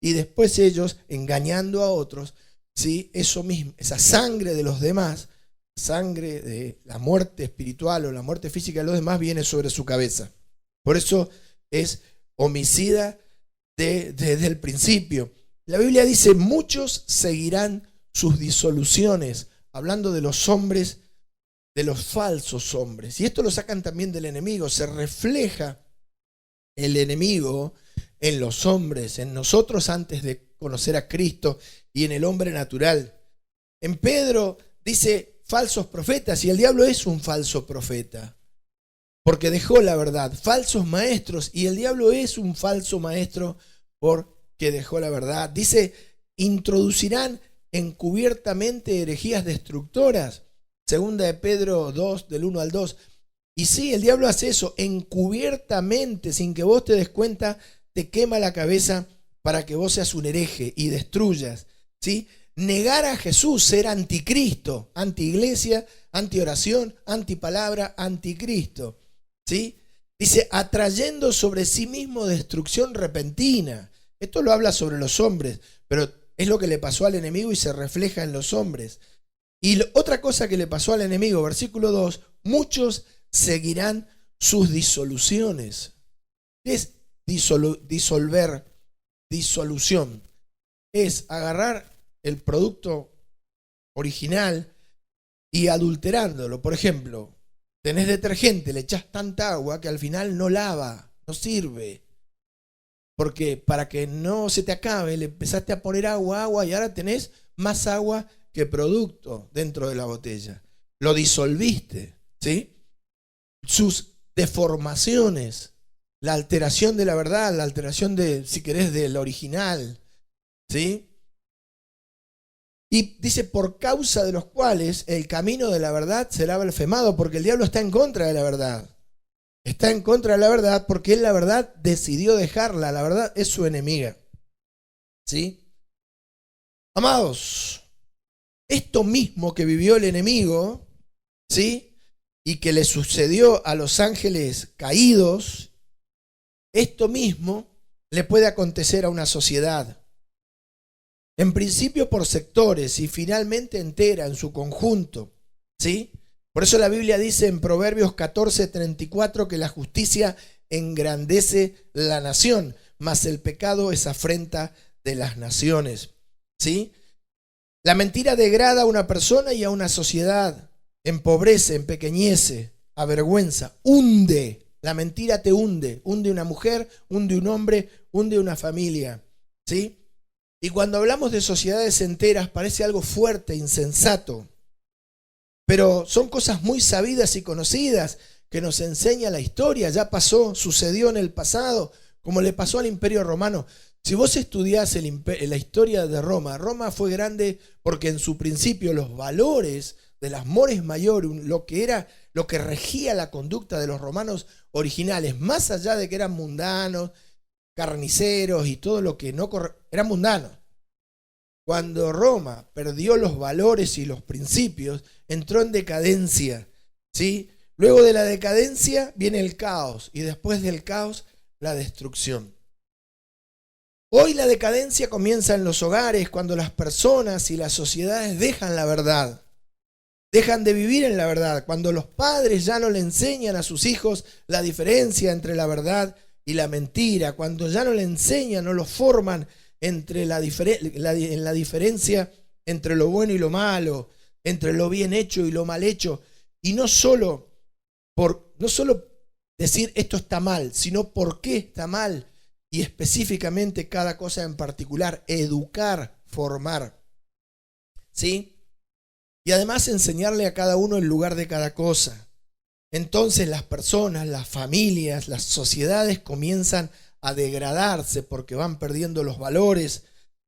y después ellos, engañando a otros, ¿sí? Eso mismo, esa sangre de los demás, sangre de la muerte espiritual o la muerte física de los demás, viene sobre su cabeza. Por eso es homicida desde el principio. La Biblia dice, muchos seguirán sus disoluciones, hablando de los hombres, de los falsos hombres. Y esto lo sacan también del enemigo. Se refleja el enemigo en los hombres, en nosotros antes de conocer a Cristo y en el hombre natural. En Pedro dice falsos profetas, y el diablo es un falso profeta, porque dejó la verdad. Falsos maestros, y el diablo es un falso maestro porque dejó la verdad. Dice, introducirán encubiertamente herejías destructoras. Segunda de Pedro 2, del 1 al 2. Y sí, el diablo hace eso, encubiertamente, sin que vos te des cuenta, te quema la cabeza para que vos seas un hereje y destruyas, ¿sí? Negar a Jesús, ser anticristo, antiiglesia, antioración, antipalabra, anticristo, ¿sí? Dice, atrayendo sobre sí mismo destrucción repentina. Esto lo habla sobre los hombres, pero es lo que le pasó al enemigo y se refleja en los hombres. Y otra cosa que le pasó al enemigo, versículo 2, muchos seguirán sus disoluciones. ¿Qué es disolver? Disolución. Es agarrar el producto original y adulterándolo. Por ejemplo, tenés detergente, le echás tanta agua que al final no lava, no sirve. Porque para que no se te acabe, le empezaste a poner agua y ahora tenés más agua que producto dentro de la botella. Lo disolviste, ¿sí? Sus deformaciones, la alteración de la verdad, la alteración de, si querés, del original, ¿sí? Y dice, por causa de los cuales el camino de la verdad será blasfemado, porque el diablo está en contra de la verdad. Está en contra de la verdad porque él, la verdad, decidió dejarla. La verdad es su enemiga, ¿sí? Amados, esto mismo que vivió el enemigo, ¿sí? Y que le sucedió a los ángeles caídos, esto mismo le puede acontecer a una sociedad. En principio por sectores y finalmente entera en su conjunto, ¿sí? Por eso la Biblia dice en Proverbios 14:34 que la justicia engrandece la nación, mas el pecado es afrenta de las naciones, ¿sí? La mentira degrada a una persona y a una sociedad, empobrece, empequeñece, avergüenza, hunde. La mentira te hunde una mujer, hunde un hombre, hunde una familia, ¿sí? Y cuando hablamos de sociedades enteras parece algo fuerte, insensato, pero son cosas muy sabidas y conocidas que nos enseña la historia. Ya pasó, sucedió en el pasado, como le pasó al Imperio Romano. Si vos estudiás la historia de Roma, Roma fue grande porque en su principio los valores de las mores maiorum, lo que regía la conducta de los romanos originales, más allá de que eran mundanos, carniceros y todo lo que no eran mundanos. Cuando Roma perdió los valores y los principios, entró en decadencia, ¿sí? Luego de la decadencia viene el caos y después del caos la destrucción. Hoy la decadencia comienza en los hogares cuando las personas y las sociedades dejan la verdad, dejan de vivir en la verdad, cuando los padres ya no le enseñan a sus hijos la diferencia entre la verdad y la mentira, cuando ya no le enseñan, no lo forman entre la diferencia entre lo bueno y lo malo, entre lo bien hecho y lo mal hecho, y no solo decir esto está mal, sino por qué está mal, y específicamente cada cosa en particular, educar, formar, ¿sí? Y además enseñarle a cada uno el lugar de cada cosa. Entonces las personas, las familias, las sociedades comienzan a degradarse porque van perdiendo los valores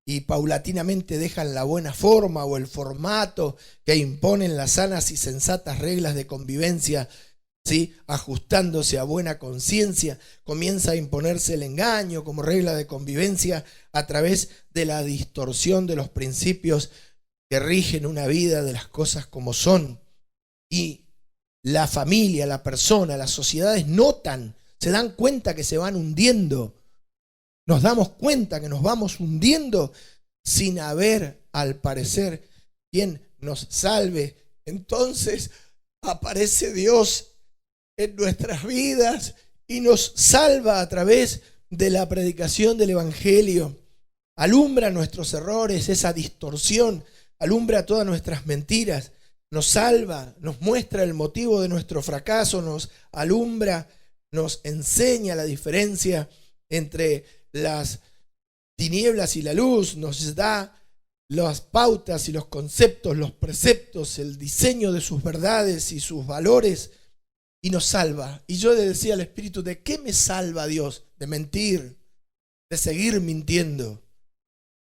y paulatinamente dejan la buena forma o el formato que imponen las sanas y sensatas reglas de convivencia, ¿sí? Ajustándose a buena conciencia, comienza a imponerse el engaño como regla de convivencia a través de la distorsión de los principios que rigen una vida, de las cosas como son. Y la familia, la persona, las sociedades notan, se dan cuenta que se van hundiendo. Nos damos cuenta que nos vamos hundiendo sin haber, al parecer, quien nos salve. Entonces aparece Dios en nuestras vidas y nos salva a través de la predicación del Evangelio. Alumbra nuestros errores, esa distorsión, alumbra todas nuestras mentiras, nos salva, nos muestra el motivo de nuestro fracaso, nos alumbra, nos enseña la diferencia entre las tinieblas y la luz, nos da las pautas y los conceptos, los preceptos, el diseño de sus verdades y sus valores, y nos salva. Y yo le decía al Espíritu, ¿de qué me salva Dios? De mentir, de seguir mintiendo,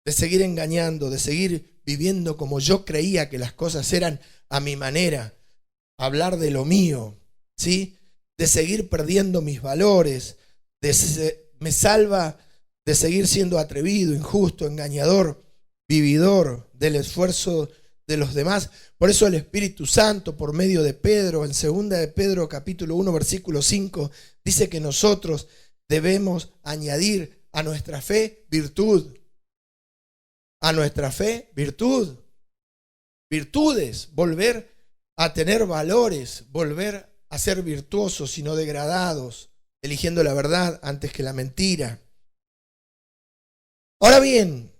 de seguir engañando, de seguir viviendo como yo creía que las cosas eran a mi manera, hablar de lo mío, ¿sí? De seguir perdiendo mis valores, me salva de seguir siendo atrevido, injusto, engañador, vividor del esfuerzo de los demás. Por eso el Espíritu Santo, por medio de Pedro, en 2 de Pedro capítulo 1 versículo 5, dice que nosotros debemos añadir a nuestra fe virtud. A nuestra fe virtud. Virtudes, volver a tener valores, volver a ser virtuosos y no degradados, eligiendo la verdad antes que la mentira. Ahora bien,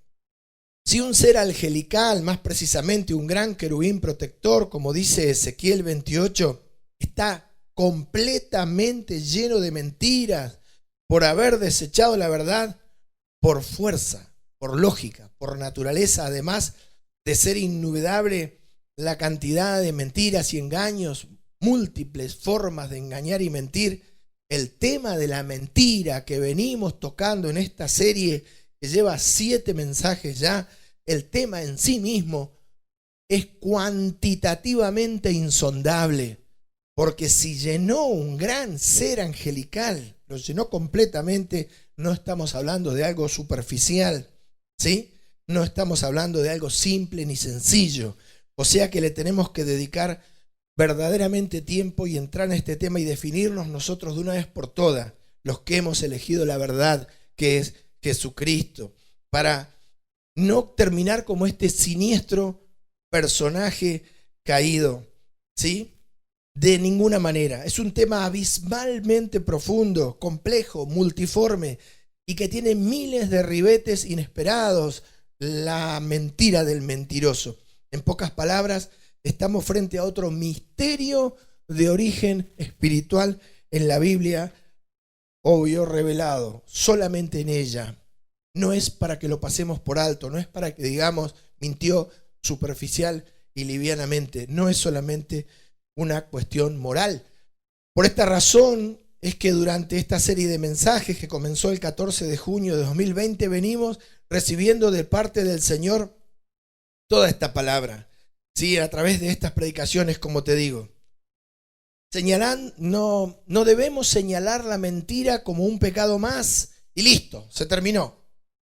si un ser angelical, más precisamente un gran querubín protector, como dice Ezequiel 28, está completamente lleno de mentiras por haber desechado la verdad por fuerza, por lógica, por naturaleza, además de ser indudable la cantidad de mentiras y engaños, múltiples formas de engañar y mentir, el tema de la mentira que venimos tocando en esta serie que lleva 7 mensajes ya, el tema en sí mismo es cuantitativamente insondable, porque si llenó un gran ser angelical, lo llenó completamente, no estamos hablando de algo superficial, ¿sí? No estamos hablando de algo simple ni sencillo, o sea que le tenemos que dedicar verdaderamente tiempo y entrar en este tema y definirnos nosotros de una vez por todas, los que hemos elegido la verdad que es Jesucristo, para no terminar como este siniestro personaje caído, ¿sí? De ninguna manera. Es un tema abismalmente profundo, complejo, multiforme y que tiene miles de ribetes inesperados, la mentira del mentiroso. En pocas palabras, estamos frente a otro misterio de origen espiritual en la Biblia, obvio, revelado solamente en ella. No es para que lo pasemos por alto, no es para que digamos mintió superficial y livianamente, no es solamente una cuestión moral. Por esta razón es que durante esta serie de mensajes que comenzó el 14 de junio de 2020 venimos recibiendo de parte del Señor toda esta palabra, ¿sí? A través de estas predicaciones, como te digo. No debemos señalar la mentira como un pecado más y listo, se terminó,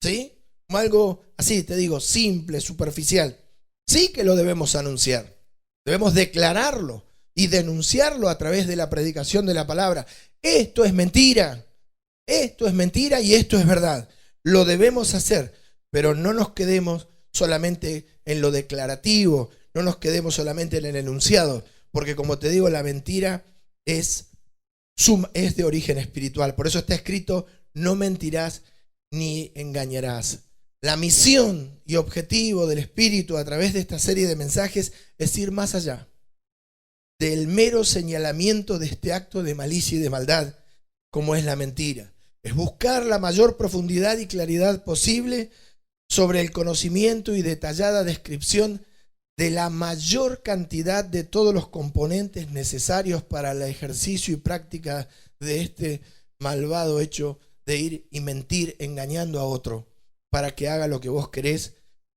¿sí? Como algo así, te digo, simple, superficial. Sí que lo debemos anunciar, debemos declararlo y denunciarlo a través de la predicación de la palabra. Esto es mentira y esto es verdad. Lo debemos hacer, pero no nos quedemos solamente en lo declarativo, no nos quedemos solamente en el enunciado, porque como te digo, la mentira es de origen espiritual. Por eso está escrito, no mentirás ni engañarás. La misión y objetivo del Espíritu a través de esta serie de mensajes es ir más allá del mero señalamiento de este acto de malicia y de maldad, como es la mentira. Es buscar la mayor profundidad y claridad posible sobre el conocimiento y detallada descripción de la mayor cantidad de todos los componentes necesarios para el ejercicio y práctica de este malvado hecho de ir y mentir engañando a otro para que haga lo que vos querés,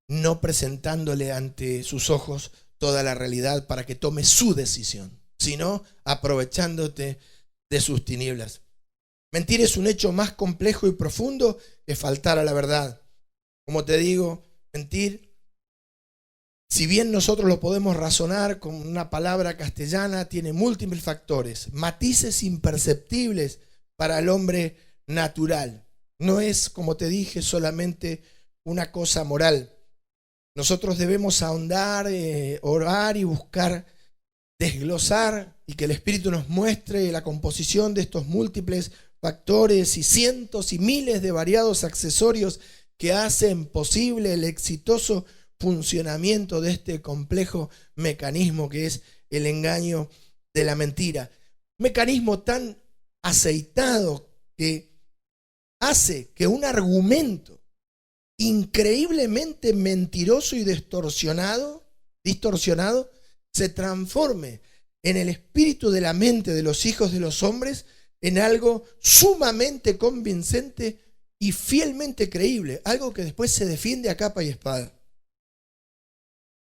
no presentándole ante sus ojos toda la realidad para que tome su decisión, sino aprovechándote de sus tinieblas. Mentir es un hecho más complejo y profundo que faltar a la verdad. Como te digo, mentir, si bien nosotros lo podemos razonar con una palabra castellana, tiene múltiples factores, matices imperceptibles para el hombre natural. No es, como te dije, solamente una cosa moral. Nosotros debemos ahondar, orar y buscar desglosar y que el Espíritu nos muestre la composición de estos múltiples factores y cientos y miles de variados accesorios que hacen posible el exitoso funcionamiento de este complejo mecanismo que es el engaño de la mentira. Un mecanismo tan aceitado que hace que un argumento increíblemente mentiroso y distorsionado se transforme en el espíritu de la mente de los hijos de los hombres en algo sumamente convincente y fielmente creíble, algo que después se defiende a capa y espada.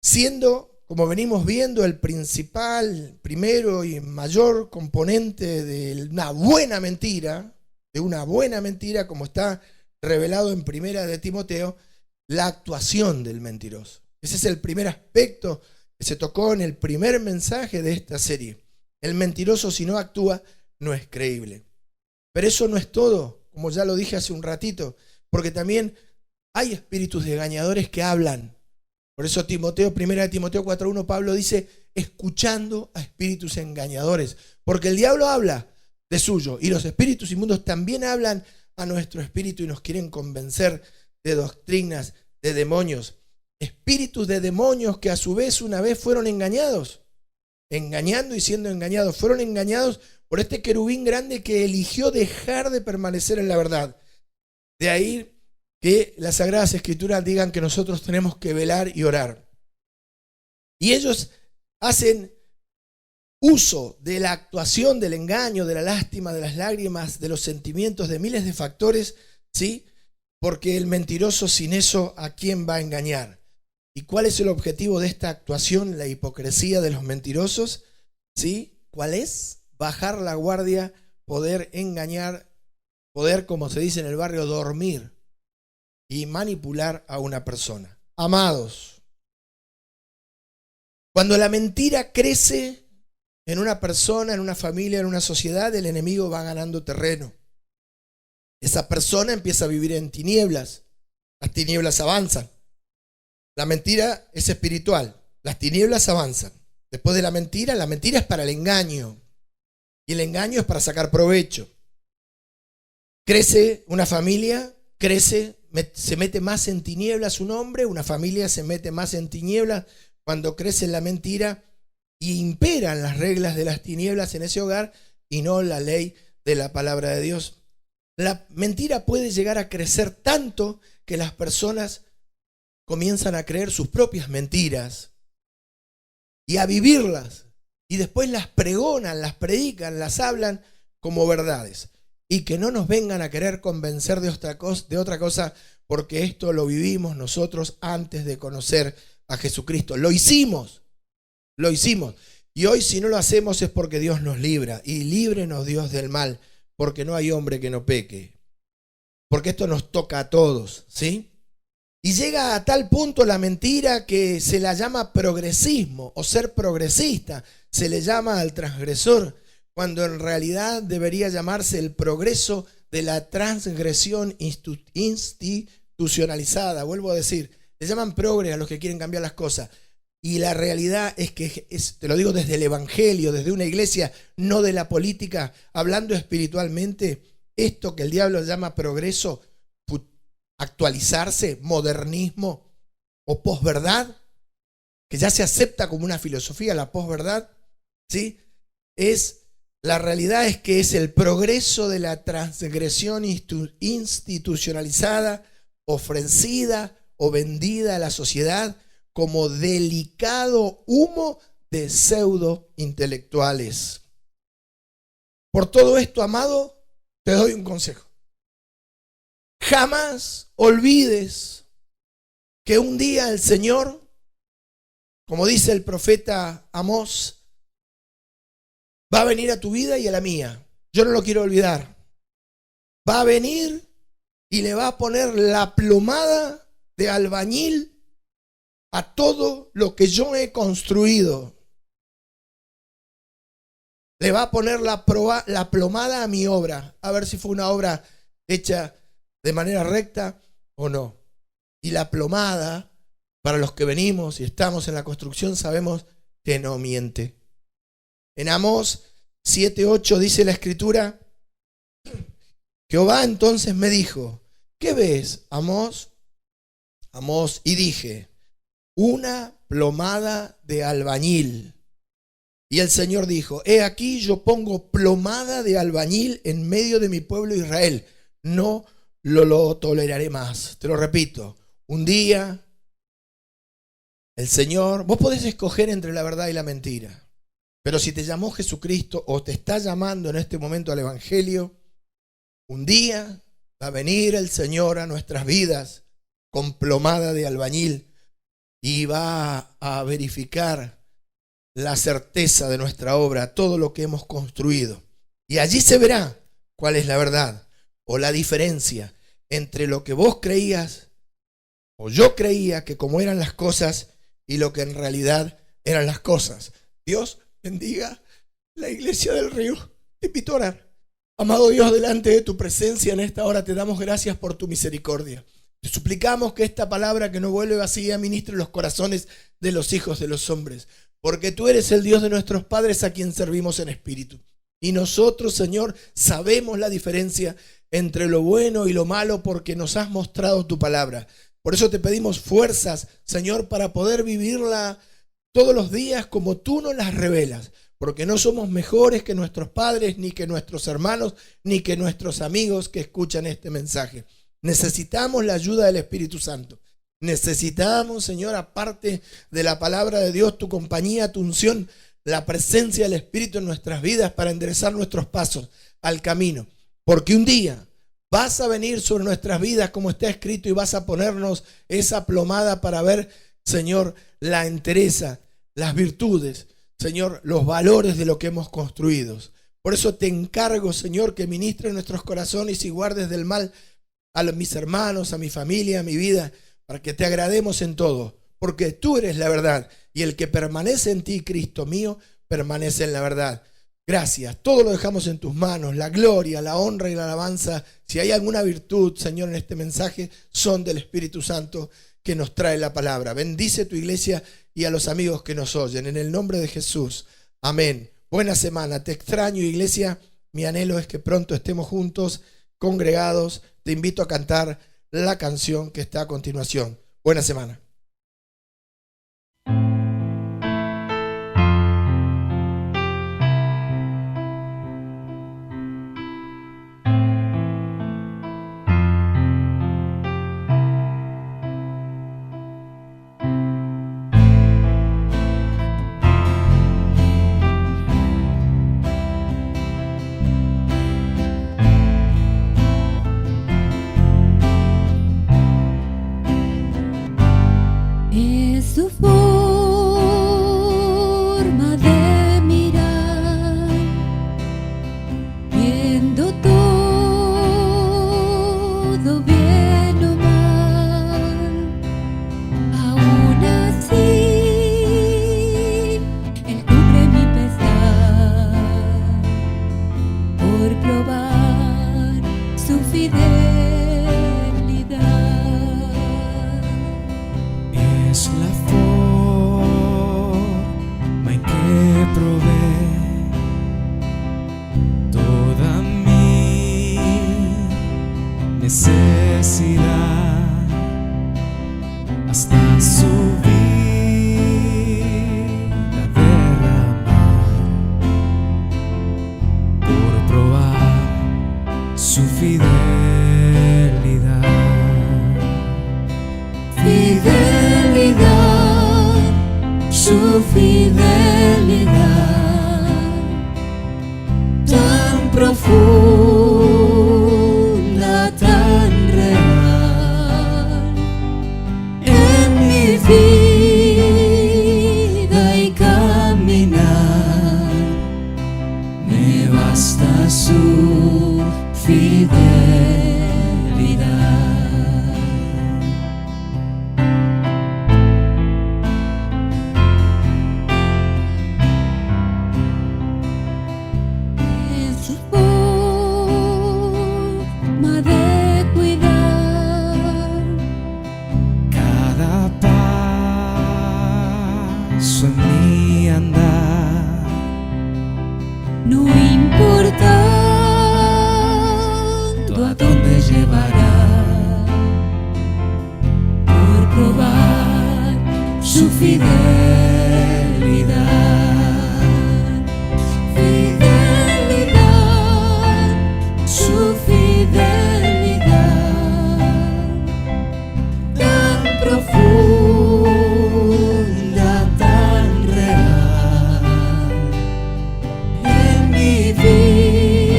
Siendo, como venimos viendo, el principal, primero y mayor componente de una buena mentira, como está revelado en Primera de Timoteo, la actuación del mentiroso. Ese es el primer aspecto que se tocó en el primer mensaje de esta serie. El mentiroso, si no actúa, no es creíble. Pero eso no es todo, como ya lo dije hace un ratito, porque también hay espíritus engañadores que hablan. Por eso Primera de Timoteo 4:1, Pablo dice, escuchando a espíritus engañadores, porque el diablo habla de suyo y los espíritus inmundos también hablan a nuestro espíritu y nos quieren convencer de doctrinas de demonios. Espíritus de demonios que a su vez una vez fueron engañados, engañando y siendo engañados. Fueron engañados por este querubín grande que eligió dejar de permanecer en la verdad. De ahí que las Sagradas Escrituras digan que nosotros tenemos que velar y orar. Y ellos hacen uso de la actuación, del engaño, de la lástima, de las lágrimas, de los sentimientos, de miles de factores, ¿sí? Porque el mentiroso sin eso, ¿a quién va a engañar? ¿Y cuál es el objetivo de esta actuación, la hipocresía de los mentirosos? ¿Sí? ¿Cuál es? Bajar la guardia, poder engañar, poder, como se dice en el barrio, dormir y manipular a una persona. Amados, cuando la mentira crece en una persona, en una familia, en una sociedad, el enemigo va ganando terreno. Esa persona empieza a vivir en tinieblas. Las tinieblas avanzan. La mentira es espiritual. Las tinieblas avanzan. Después de la mentira es para el engaño. Y el engaño es para sacar provecho. Crece una familia, se mete más en tinieblas un hombre, una familia se mete más en tinieblas cuando crece la mentira y imperan las reglas de las tinieblas en ese hogar y no la ley de la palabra de Dios. La mentira puede llegar a crecer tanto que las personas comienzan a creer sus propias mentiras y a vivirlas y después las pregonan, las predican, las hablan como verdades. Y que no nos vengan a querer convencer de otra cosa, porque esto lo vivimos nosotros antes de conocer a Jesucristo. Lo hicimos. Y hoy si no lo hacemos es porque Dios nos libra. Y líbrenos Dios del mal, porque no hay hombre que no peque. Porque esto nos toca a todos, ¿sí? Y llega a tal punto la mentira que se la llama progresismo o ser progresista. Se le llama al transgresor, cuando en realidad debería llamarse el progreso de la transgresión institucionalizada. Vuelvo a decir, le llaman progre a los que quieren cambiar las cosas. Y la realidad es que, te lo digo desde el Evangelio, desde una iglesia, no de la política, hablando espiritualmente, esto que el diablo llama progreso, actualizarse, modernismo o posverdad, que ya se acepta como una filosofía, la posverdad, ¿sí? La realidad es que es el progreso de la transgresión institucionalizada, ofrecida o vendida a la sociedad como delicado humo de pseudo intelectuales. Por todo esto, amado, te doy un consejo. Jamás olvides que un día el Señor, como dice el profeta Amós, va a venir a tu vida y a la mía. Yo no lo quiero olvidar. Va a venir y le va a poner la plomada de albañil a todo lo que yo he construido. Le va a poner la plomada a mi obra, a ver si fue una obra hecha de manera recta o no. Y la plomada, para los que venimos y estamos en la construcción, sabemos que no miente. En Amós 7:8 dice la Escritura: Jehová entonces me dijo, ¿qué ves, Amós? Amós, y dije, una plomada de albañil. Y el Señor dijo, he aquí yo pongo plomada de albañil en medio de mi pueblo Israel. No lo toleraré más. Te lo repito, un día el Señor, vos podés escoger entre la verdad y la mentira, pero si te llamó Jesucristo o te está llamando en este momento al Evangelio, un día va a venir el Señor a nuestras vidas con plomada de albañil y va a verificar la certeza de nuestra obra, todo lo que hemos construido. Y allí se verá cuál es la verdad o la diferencia entre lo que vos creías o yo creía que como eran las cosas y lo que en realidad eran las cosas. Dios bendiga la iglesia del Río. Te invito a orar. Amado Dios, delante de tu presencia en esta hora te damos gracias por tu misericordia. Te suplicamos que esta palabra que no vuelve vacía ministre los corazones de los hijos de los hombres, porque tú eres el Dios de nuestros padres a quien servimos en espíritu. Y nosotros, Señor, sabemos la diferencia entre lo bueno y lo malo porque nos has mostrado tu palabra. Por eso te pedimos fuerzas, Señor, para poder vivirla todos los días como tú nos las revelas. Porque no somos mejores que nuestros padres, ni que nuestros hermanos, ni que nuestros amigos que escuchan este mensaje. Necesitamos la ayuda del Espíritu Santo. Necesitamos, Señor, aparte de la palabra de Dios, tu compañía, tu unción, la presencia del Espíritu en nuestras vidas para enderezar nuestros pasos al camino. Porque un día vas a venir sobre nuestras vidas como está escrito y vas a ponernos esa plomada para ver, Señor, la entereza, las virtudes, Señor, los valores de lo que hemos construido. Por eso te encargo, Señor, que ministres nuestros corazones y guardes del mal a mis hermanos, a mi familia, a mi vida, para que te agrademos en todo, porque tú eres la verdad y el que permanece en ti, Cristo mío, permanece en la verdad. Gracias, todo lo dejamos en tus manos, la gloria, la honra y la alabanza. Si hay alguna virtud, Señor, en este mensaje, son del Espíritu Santo que nos trae la palabra. Bendice tu iglesia y a los amigos que nos oyen, en el nombre de Jesús. Amén. Buena semana, te extraño, iglesia. Mi anhelo es que pronto estemos juntos, congregados. Te invito a cantar la canción que está a continuación. Buena semana. Su forma de mirar, viendo todo bien o mal, aún así Él cubre mi pesar por probar su fidelidad. Es la forma en que provee toda mi necesidad hasta su vida derramar por probar su fidelidad. Su fidelidad tan profunda, tan real. probar su fidelidad. Fidelidad, su fidelidad, tan profunda, tan real, en mi vida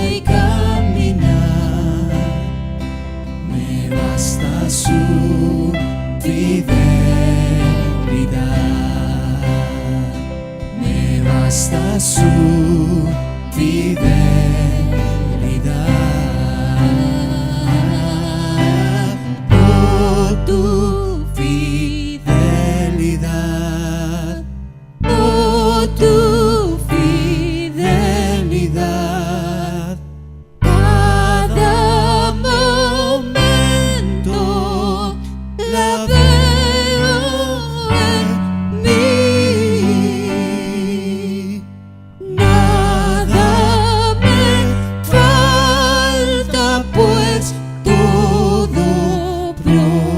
y caminar, me basta su fidelidad, me basta su fidelidad. Oh, tu fidelidad, oh, tu fidelidad, cada momento la veo en mí. Nada me falta, pues todo provees.